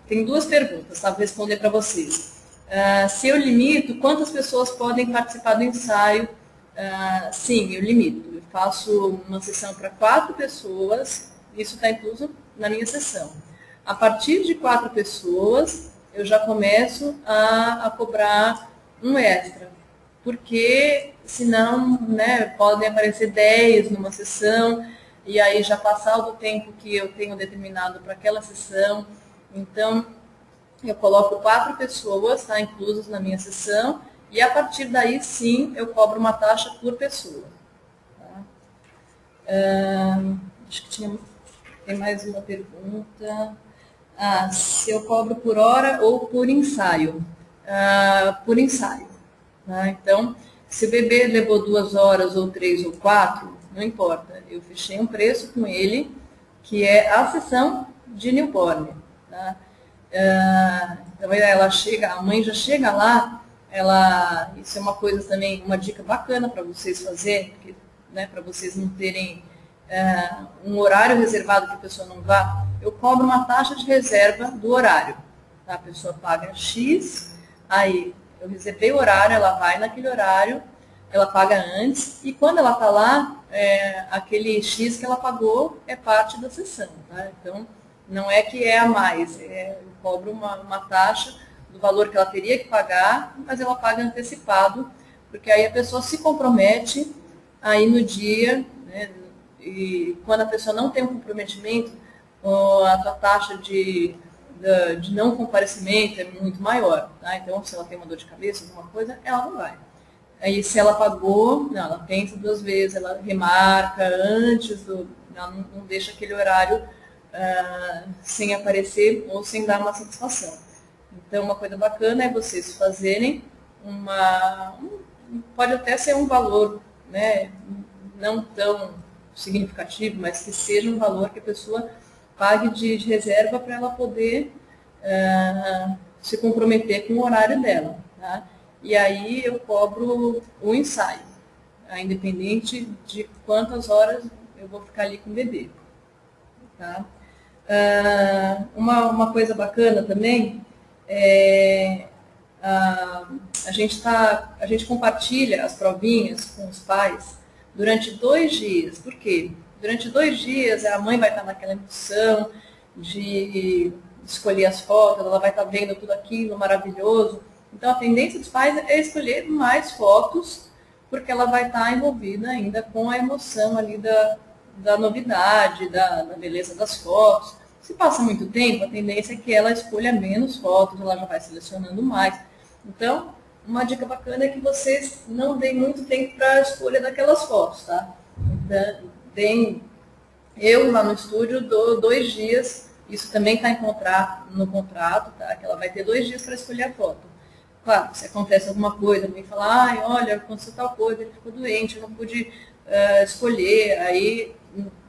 Tem duas perguntas, tá? Vou responder para vocês. Se eu limito, quantas pessoas podem participar do ensaio? Sim, eu limito. faço uma sessão para 4 pessoas, isso está incluso na minha sessão. A partir de 4 pessoas, eu já começo a cobrar um extra, porque senão, né, podem aparecer 10 numa sessão, e aí já passar do tempo que eu tenho determinado para aquela sessão. Então, eu coloco 4 pessoas, tá, inclusas na minha sessão, e a partir daí, sim, eu cobro uma taxa por pessoa. Tá? Acho que tem mais uma pergunta. Se eu cobro por hora ou por ensaio? Por ensaio. Tá? Então, se o bebê levou 2 horas, ou 3 ou 4, não importa. Eu fechei um preço com ele, que é a sessão de newborn. Tá? Então, ela chega, a mãe já chega lá, isso é uma coisa também, uma dica bacana para vocês fazerem, né, para vocês não terem um horário reservado que a pessoa não vá. Eu cobro uma taxa de reserva do horário. Tá? A pessoa paga X, aí eu reservei o horário, ela vai naquele horário, ela paga antes, e quando ela está lá, aquele X que ela pagou é parte da sessão. Tá? Então, não é que é a mais, eu cobro uma taxa do valor que ela teria que pagar, mas ela paga antecipado, porque aí a pessoa se compromete aí no dia, né, e quando a pessoa não tem um comprometimento, a tua taxa de não comparecimento é muito maior. Tá? Então, se ela tem uma dor de cabeça, alguma coisa, ela não vai. Aí, se ela pagou, não, ela pensa 2 vezes, ela remarca antes, ela não deixa aquele horário sem aparecer ou sem dar uma satisfação. Então, uma coisa bacana é vocês fazerem pode até ser um valor, né, não tão significativo, mas que seja um valor que a pessoa pague de reserva para ela poder se comprometer com o horário dela. Tá? E aí eu cobro o ensaio, independente de quantas horas eu vou ficar ali com o bebê. Tá? Uma coisa bacana também a gente compartilha as provinhas com os pais durante 2 dias. Por quê? Durante 2 dias a mãe vai estar naquela emoção de escolher as fotos, ela vai estar vendo tudo aquilo maravilhoso. Então a tendência dos pais é escolher mais fotos, porque ela vai estar envolvida ainda com a emoção ali da novidade, da beleza das fotos. Se passa muito tempo, a tendência é que ela escolha menos fotos, ela já vai selecionando mais. Então, uma dica bacana é que vocês não deem muito tempo para a escolha daquelas fotos, tá? Então, eu lá no estúdio dou 2 dias, isso também está no contrato, tá? Que ela vai ter 2 dias para escolher a foto. Claro, se acontece alguma coisa, alguém fala, olha, aconteceu tal coisa, ele ficou doente, eu não pude escolher, aí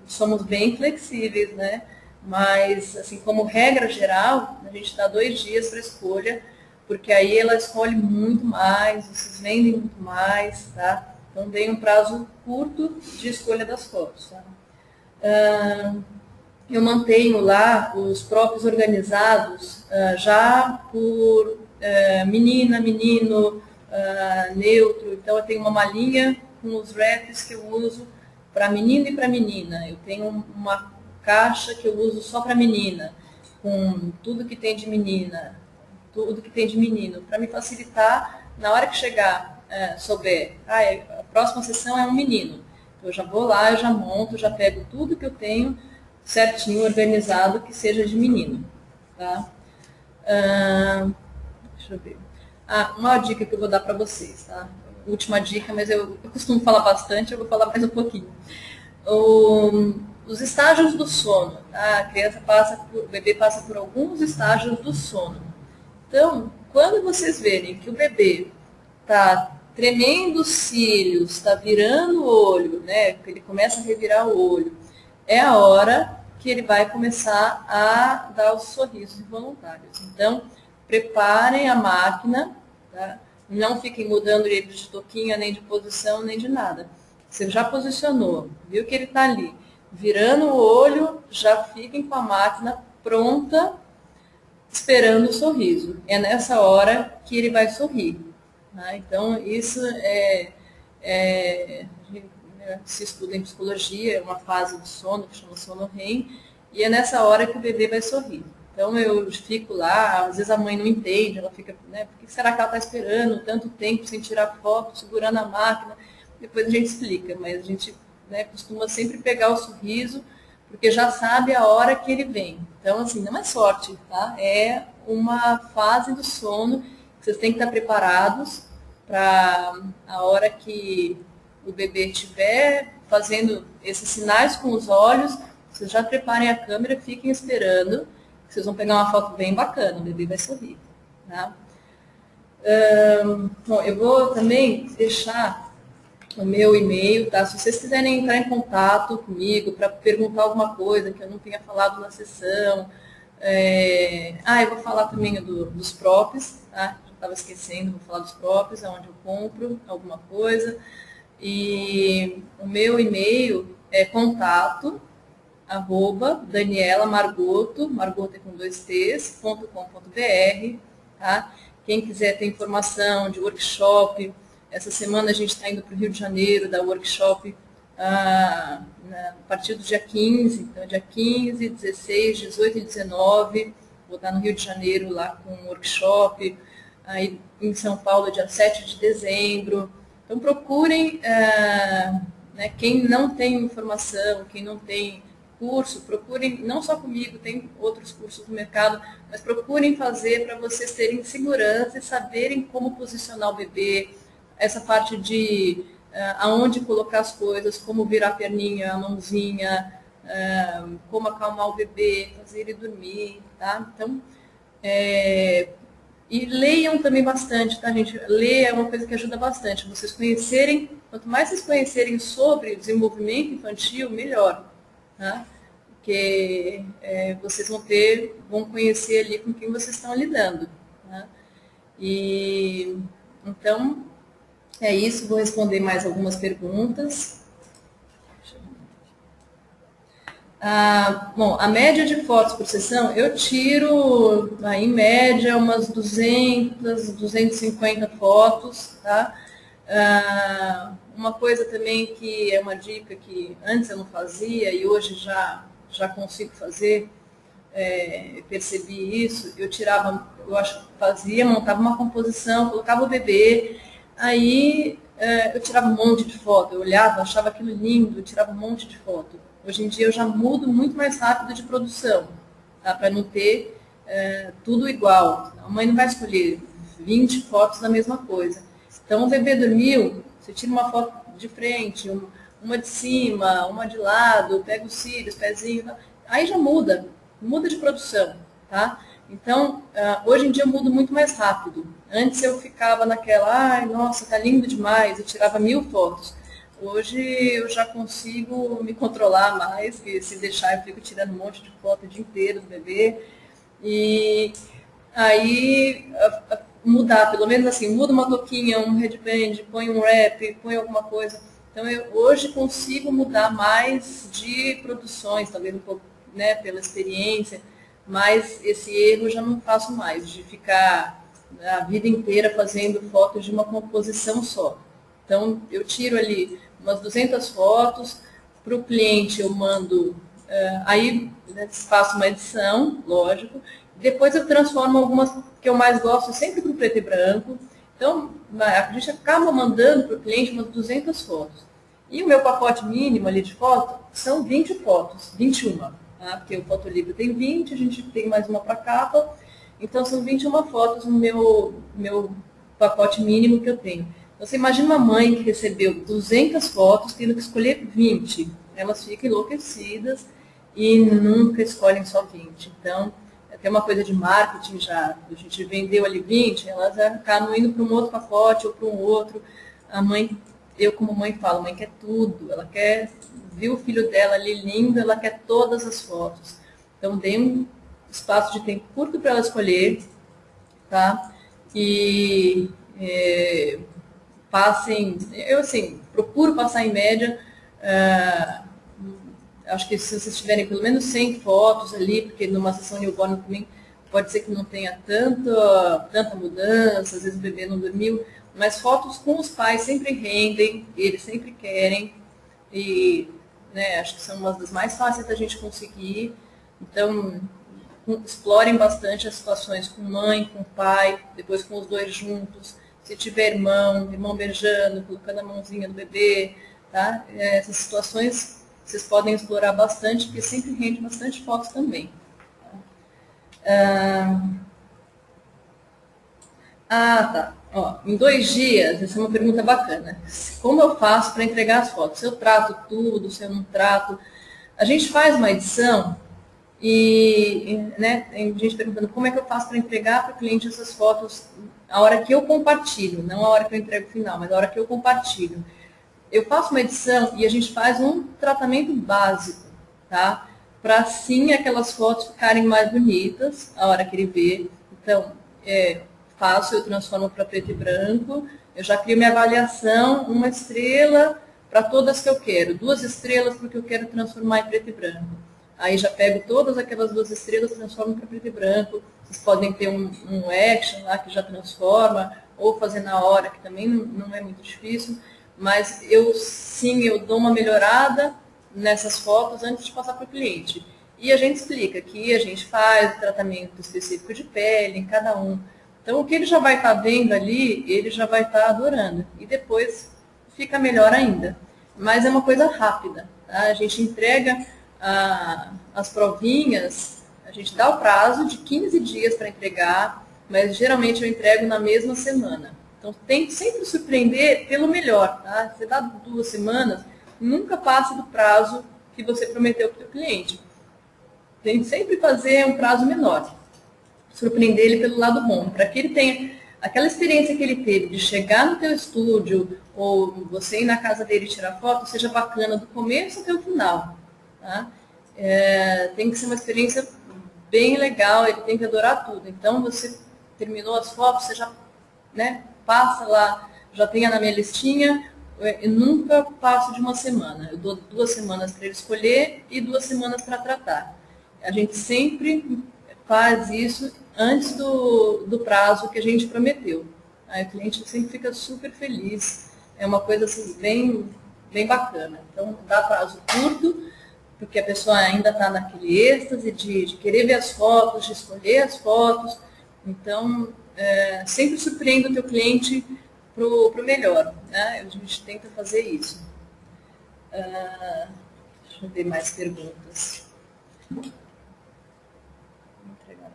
somos bem flexíveis, né? Mas, assim, como regra geral, a gente dá 2 dias para escolha, porque aí ela escolhe muito mais, vocês vendem muito mais, tá? Então, tem um prazo curto de escolha das fotos, tá? Eu mantenho lá os próprios organizados já por menina, menino, neutro. Então, eu tenho uma malinha com os wraps que eu uso para menino e para menina. Eu tenho uma caixa que eu uso só para menina, com tudo que tem de menina, tudo que tem de menino, para me facilitar na hora que chegar, souber, a próxima sessão é um menino. Eu já vou lá, eu já monto, já pego tudo que eu tenho certinho, organizado, que seja de menino. Tá? Deixa eu ver. Uma dica que eu vou dar para vocês. Tá? Última dica, mas eu costumo falar bastante, eu vou falar mais um pouquinho. Os estágios do sono. Tá? O bebê passa por alguns estágios do sono. Então, quando vocês verem que o bebê está tremendo os cílios, está virando o olho, né? Que ele começa a revirar o olho, é a hora que ele vai começar a dar os sorrisos involuntários. Então, preparem a máquina, tá? Não fiquem mudando ele de toquinha, nem de posição, nem de nada. Você já posicionou, viu que ele está ali, virando o olho, já fiquem com a máquina pronta, esperando o sorriso. É nessa hora que ele vai sorrir. Tá? Então, isso é se estuda em psicologia, é uma fase do sono que chama sono REM, e é nessa hora que o bebê vai sorrir. Então eu fico lá, às vezes a mãe não entende, ela fica, né, por que será que ela está esperando tanto tempo sem tirar foto, segurando a máquina? Depois a gente explica, mas a gente, né, costuma sempre pegar o sorriso, porque já sabe a hora que ele vem. Então, assim, não é sorte, tá? É uma fase do sono que vocês têm que estar preparados para a hora que o bebê estiver fazendo esses sinais com os olhos, vocês já preparem a câmera, fiquem esperando, vocês vão pegar uma foto bem bacana, o bebê vai sorrir. Tá? Bom, eu vou também deixar o meu e-mail, tá? Se vocês quiserem entrar em contato comigo para perguntar alguma coisa que eu não tenha falado na sessão, eu vou falar também dos props, tá? Já estava esquecendo, vou falar dos props, aonde eu compro alguma coisa. E o meu e-mail é contato@danielamargoto, Margoto é com 2 T's, .com.br, tá? Quem quiser ter informação de workshop, essa semana a gente está indo para o Rio de Janeiro, dar workshop a partir do dia 15, então dia 15, 16, 18 e 19, vou estar no Rio de Janeiro lá com um workshop, aí em São Paulo dia 7 de dezembro. Então procurem, né, quem não tem informação, quem não tem curso, procurem, não só comigo, tem outros cursos no mercado, mas procurem fazer para vocês terem segurança e saberem como posicionar o bebê, essa parte de aonde colocar as coisas, como virar a perninha, a mãozinha, como acalmar o bebê, fazer ele dormir, tá? Então, e leiam também bastante, tá, gente? Ler é uma coisa que ajuda bastante. Vocês conhecerem, quanto mais vocês conhecerem sobre desenvolvimento infantil, melhor, tá? Porque vocês vão conhecer ali com quem vocês estão lidando, tá? E então é isso, vou responder mais algumas perguntas. Bom, a média de fotos por sessão, eu tiro, em média, umas 200, 250 fotos, tá? Uma coisa também que é uma dica que antes eu não fazia e hoje já consigo fazer, percebi isso, montava uma composição, colocava o bebê, aí eu tirava um monte de foto, eu olhava, achava aquilo lindo, eu tirava um monte de foto. Hoje em dia eu já mudo muito mais rápido de produção, tá? Para não ter tudo igual. A mãe não vai escolher 20 fotos da mesma coisa. Então o bebê dormiu, você tira uma foto de frente, uma de cima, uma de lado, pega os cílios, pezinho, aí já muda de produção, tá? Então, hoje em dia eu mudo muito mais rápido. Antes eu ficava naquela, ai, nossa, tá lindo demais, eu tirava 1000 fotos. Hoje eu já consigo me controlar mais, porque se deixar eu fico tirando um monte de foto o dia inteiro do bebê. E aí mudar, pelo menos assim, muda uma touquinha, um headband, põe um wrap, põe alguma coisa. Então eu hoje consigo mudar mais de produções, talvez um pouco, né, pela experiência, mas esse erro eu já não faço mais, de ficar a vida inteira fazendo fotos de uma composição só. Então, eu tiro ali umas 200 fotos, para o cliente eu mando, aí, né, faço uma edição, lógico, depois eu transformo algumas que eu mais gosto sempre para o preto e branco. Então, a gente acaba mandando para o cliente umas 200 fotos. E o meu pacote mínimo ali de foto são 20 fotos, 21, tá? Porque o fotolivro tem 20, a gente tem mais uma para capa, então são 21 fotos no meu pacote mínimo que eu tenho. Você imagina uma mãe que recebeu 200 fotos, tendo que escolher 20. Elas ficam enlouquecidas e nunca escolhem só 20. Então, tem uma coisa de marketing já. A gente vendeu ali 20, elas acabam indo para um outro pacote ou para um outro. A mãe, eu como mãe falo, mãe quer tudo. Ela quer ver o filho dela ali lindo, ela quer todas as fotos. Então, dê um espaço de tempo curto para ela escolher, tá? E passem, eu assim, procuro passar em média, acho que se vocês tiverem pelo menos 100 fotos ali, porque numa sessão newborn também pode ser que não tenha tanta mudança, às vezes o bebê não dormiu, mas fotos com os pais sempre rendem, eles sempre querem, e né, acho que são umas das mais fáceis da gente conseguir. Então, explorem bastante as situações com mãe, com pai, depois com os dois juntos. Se tiver irmão beijando, colocando a mãozinha no bebê, tá? Essas situações vocês podem explorar bastante, porque sempre rende bastante fotos também. Tá. Ó, em 2 dias, essa é uma pergunta bacana. Como eu faço para entregar as fotos? Se eu trato tudo, se eu não trato? A gente faz uma edição né, tem gente perguntando como é que eu faço para entregar para o cliente essas fotos a hora que eu compartilho, não a hora que eu entrego o final, mas a hora que eu compartilho. Eu faço uma edição e a gente faz um tratamento básico, tá? Para sim aquelas fotos ficarem mais bonitas a hora que ele vê. Então, eu transformo para preto e branco, eu já crio minha avaliação, 1 estrela para todas que eu quero, 2 estrelas porque eu quero transformar em preto e branco. Aí já pego todas aquelas 2 estrelas, transformo para preto e branco. Vocês podem ter um action lá que já transforma, ou fazer na hora, que também não é muito difícil. Mas eu dou uma melhorada nessas fotos antes de passar para o cliente. E a gente explica que a gente faz tratamento específico de pele em cada um. Então, o que ele já vai estar vendo ali, ele já vai estar adorando. E depois fica melhor ainda. Mas é uma coisa rápida, tá? A gente entrega as provinhas, a gente dá o prazo de 15 dias para entregar, mas geralmente eu entrego na mesma semana. Então, tente sempre surpreender pelo melhor, tá? Você dá 2 semanas, nunca passe do prazo que você prometeu para o seu cliente. Tente sempre fazer um prazo menor. Surpreender ele pelo lado bom, para que ele tenha aquela experiência que ele teve de chegar no teu estúdio, ou você ir na casa dele e tirar foto, seja bacana do começo até o final. Tá? Tem que ser uma experiência bem legal, ele tem que adorar tudo. Então, você terminou as fotos, você já passa lá, já tenha na minha listinha. Eu nunca passo de 1 semana. Eu dou 2 semanas para ele escolher e 2 semanas para tratar. A gente sempre faz isso antes do prazo que a gente prometeu. Aí o cliente sempre fica super feliz. É uma coisa assim, bem bacana. Então, dá prazo curto, porque a pessoa ainda está naquele êxtase de querer ver as fotos, de escolher as fotos. Então, sempre surpreenda o teu cliente para o melhor. Né? A gente tenta fazer isso. Deixa eu ver mais perguntas. Entregar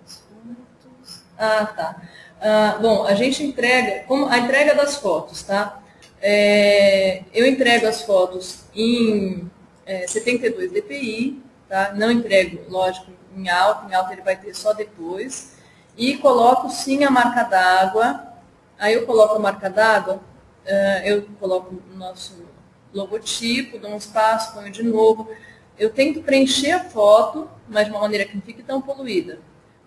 as fotos. Tá. Bom, a gente entrega, como a entrega das fotos, tá? Eu entrego as fotos em 72 dpi, tá? Não entrego, lógico, em alta ele vai ter só depois. E coloco sim a marca d'água. Aí eu coloco a marca d'água, eu coloco o nosso logotipo, dou um espaço, ponho de novo. Eu tento preencher a foto, mas de uma maneira que não fique tão poluída.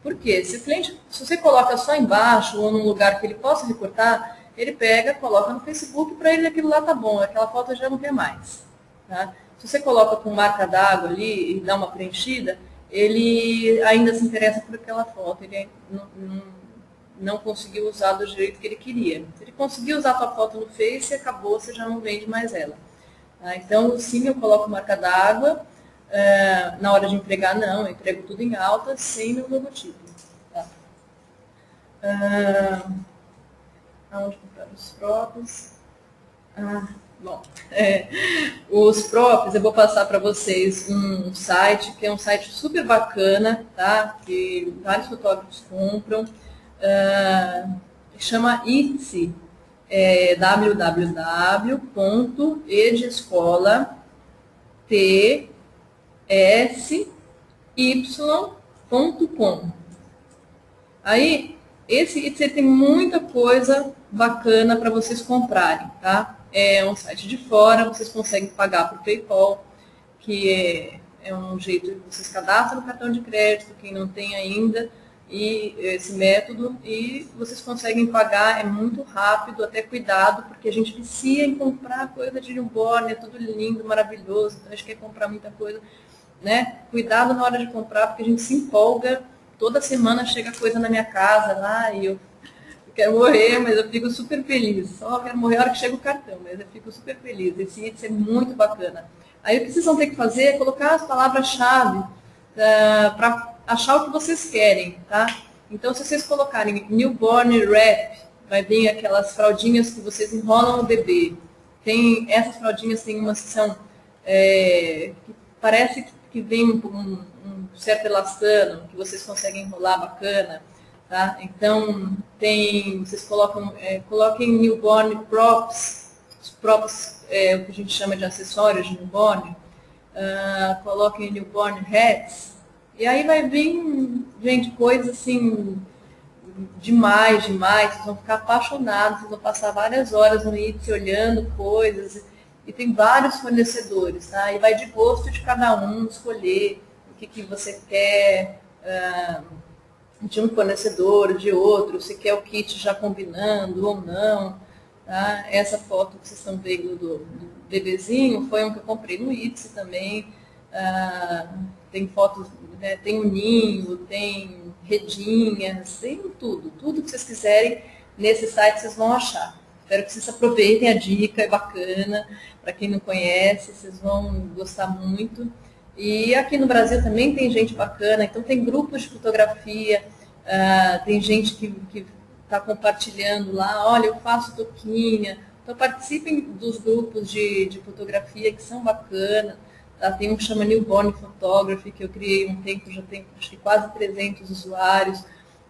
Por quê? Se você coloca só embaixo ou num lugar que ele possa recortar, ele pega, coloca no Facebook, para ele aquilo lá tá bom, aquela foto já não quer mais. Tá? Se você coloca com marca d'água ali e dá uma preenchida, ele ainda se interessa por aquela foto, ele não conseguiu usar do jeito que ele queria. Se ele conseguir usar a sua foto no Face, acabou, você já não vende mais ela. Tá? Então, sim, eu coloco marca d'água. Na hora de entregar, não, eu entrego tudo em alta, sem meu logotipo. Tá? Aonde comprar os próprios? Bom, os próprios, eu vou passar para vocês um site, que é um site super bacana, tá? Que vários fotógrafos compram, chama Etsy, www.edsy.com. Aí, esse Etsy tem muita coisa bacana para vocês comprarem, tá? É um site de fora, vocês conseguem pagar por PayPal, que é um jeito que vocês cadastram o cartão de crédito, quem não tem ainda, e esse método, e vocês conseguem pagar, é muito rápido, até cuidado, porque a gente vicia em comprar coisa de newborn, é tudo lindo, maravilhoso, então a gente quer comprar muita coisa, né? Cuidado na hora de comprar, porque a gente se empolga, toda semana chega coisa na minha casa lá, e eu quero morrer, mas eu fico super feliz. Só quero morrer a hora que chega o cartão, mas eu fico super feliz. Esse índice é muito bacana. Aí o que vocês vão ter que fazer é colocar as palavras-chave para achar o que vocês querem, tá? Então, se vocês colocarem newborn wrap, vai vir aquelas fraldinhas que vocês enrolam o bebê. Essas fraldinhas tem umas que são, que parece que vem um certo elastano, que vocês conseguem enrolar bacana, tá? Então, vocês coloquem newborn props, os props o que a gente chama de acessórios de newborn, coloquem newborn hats, e aí vai vir, gente, coisa assim, demais, vocês vão ficar apaixonados, vocês vão passar várias horas no Etsy olhando coisas, e tem vários fornecedores, tá? E vai de gosto de cada um escolher o que você quer de um fornecedor, de outro, se quer o kit já combinando ou não, tá? Essa foto que vocês estão vendo do bebezinho foi um que eu comprei no Etsy também. Tem fotos, né, tem o ninho, tem redinhas, tem tudo que vocês quiserem nesse site vocês vão achar. Espero que vocês aproveitem a dica, é bacana, para quem não conhece, vocês vão gostar muito. E aqui no Brasil também tem gente bacana, então tem grupos de fotografia, tem gente que está compartilhando lá, olha, eu faço touquinha. Então participem dos grupos de fotografia que são bacanas. Tá? Tem um que chama Newborn Photography, que eu criei um tempo, já tem acho que quase 300 usuários.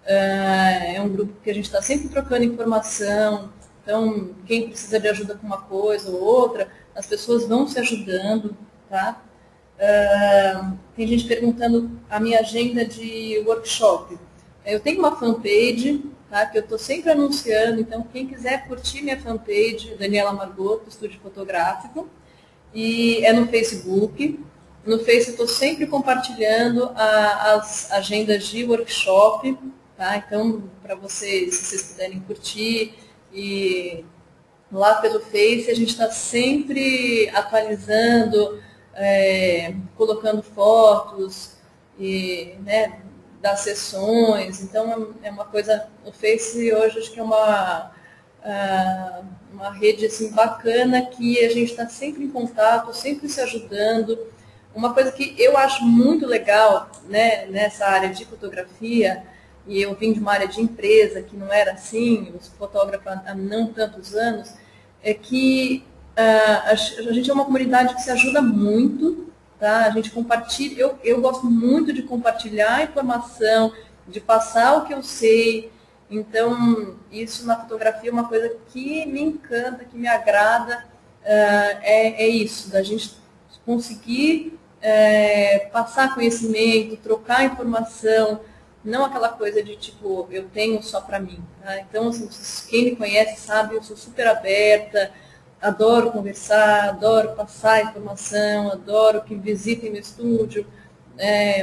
É um grupo que a gente está sempre trocando informação. Então, quem precisa de ajuda com uma coisa ou outra, as pessoas vão se ajudando. Tá? Tem gente perguntando a minha agenda de workshop. Eu tenho uma fanpage, tá, que eu estou sempre anunciando, então quem quiser curtir minha fanpage, Daniela Margotto, Estúdio Fotográfico, e é no Facebook. No Face eu estou sempre compartilhando as agendas de workshop, tá? Então, para vocês, se vocês puderem curtir, e lá pelo Face a gente está sempre atualizando, colocando fotos, e, né, das sessões. Então, é uma coisa, o Face hoje acho que é uma rede assim, bacana, que a gente está sempre em contato, sempre se ajudando. Uma coisa que eu acho muito legal, né, nessa área de fotografia, e eu vim de uma área de empresa que não era assim, os fotógrafos há não tantos anos, é que a gente é uma comunidade que se ajuda muito, tá? A gente compartilha, eu gosto muito de compartilhar informação, de passar o que eu sei. Então, isso na fotografia é uma coisa que me encanta, que me agrada, é isso, da gente conseguir passar conhecimento, trocar informação, não aquela coisa de tipo, eu tenho só para mim. Tá? Então, assim, quem me conhece sabe, eu sou super aberta, adoro conversar, adoro passar informação, adoro que visitem meu estúdio,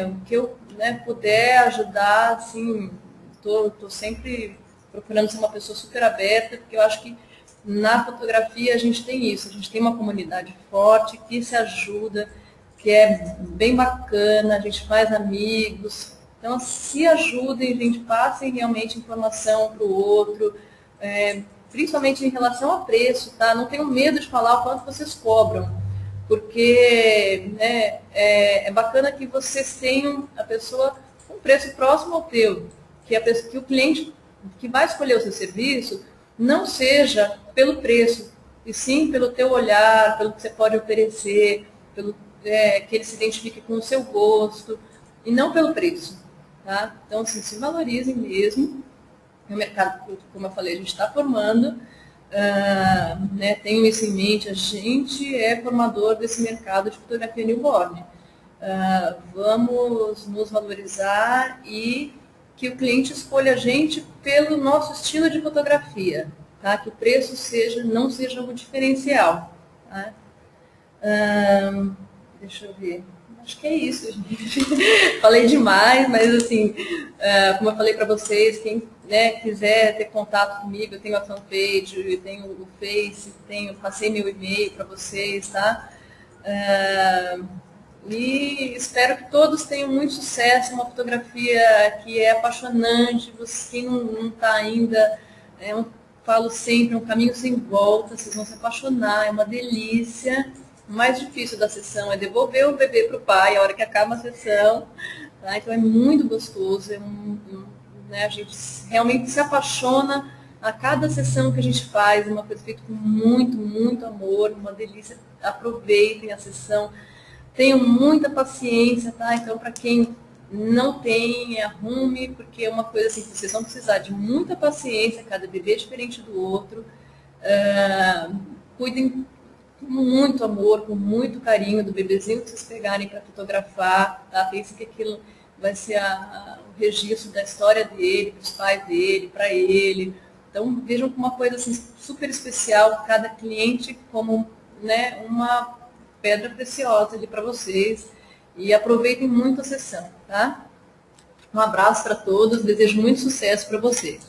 o que eu, né, puder ajudar, assim, estou sempre procurando ser uma pessoa super aberta, porque eu acho que na fotografia a gente tem isso, a gente tem uma comunidade forte que se ajuda, que é bem bacana, a gente faz amigos. Então, se ajudem, gente, passem realmente informação para o outro, principalmente em relação a preço, tá? Não tenham medo de falar o quanto vocês cobram, porque, né, é bacana que vocês tenham a pessoa com um preço próximo ao teu, que o cliente que vai escolher o seu serviço não seja pelo preço, e sim pelo teu olhar, pelo que você pode oferecer, pelo que ele se identifique com o seu gosto, e não pelo preço. Tá? Então, assim, se valorizem mesmo. O mercado, como eu falei, a gente está formando, né, tenho isso em mente, a gente é formador desse mercado de fotografia newborn. Vamos nos valorizar e que o cliente escolha a gente pelo nosso estilo de fotografia, tá? Que o preço não seja um diferencial. Tá? Deixa eu ver. Acho que é isso, gente. Falei demais, mas assim, como eu falei para vocês, quem, né, quiser ter contato comigo, eu tenho a fanpage, eu tenho o Face, passei meu e-mail para vocês, tá? E espero que todos tenham muito sucesso, uma fotografia que é apaixonante, quem não está ainda Falo sempre, é um caminho sem volta, vocês vão se apaixonar, é uma delícia. O mais difícil da sessão é devolver o bebê para o pai a hora que acaba a sessão. Tá? Então é muito gostoso, né, a gente realmente se apaixona a cada sessão que a gente faz, uma coisa feita com muito, muito amor, uma delícia. Aproveitem a sessão, tenham muita paciência, tá? Então, para quem não tem, arrume, porque é uma coisa assim, que vocês vão precisar de muita paciência, cada bebê é diferente do outro. Cuidem com muito amor, com muito carinho do bebezinho que vocês pegarem para fotografar, tá? Pense que aquilo vai ser o registro da história dele, para os pais dele, para ele. Então, vejam como uma coisa assim, super especial, cada cliente como, né, uma pedra preciosa ali para vocês. E aproveitem muito a sessão, tá? Um abraço para todos, desejo muito sucesso para vocês.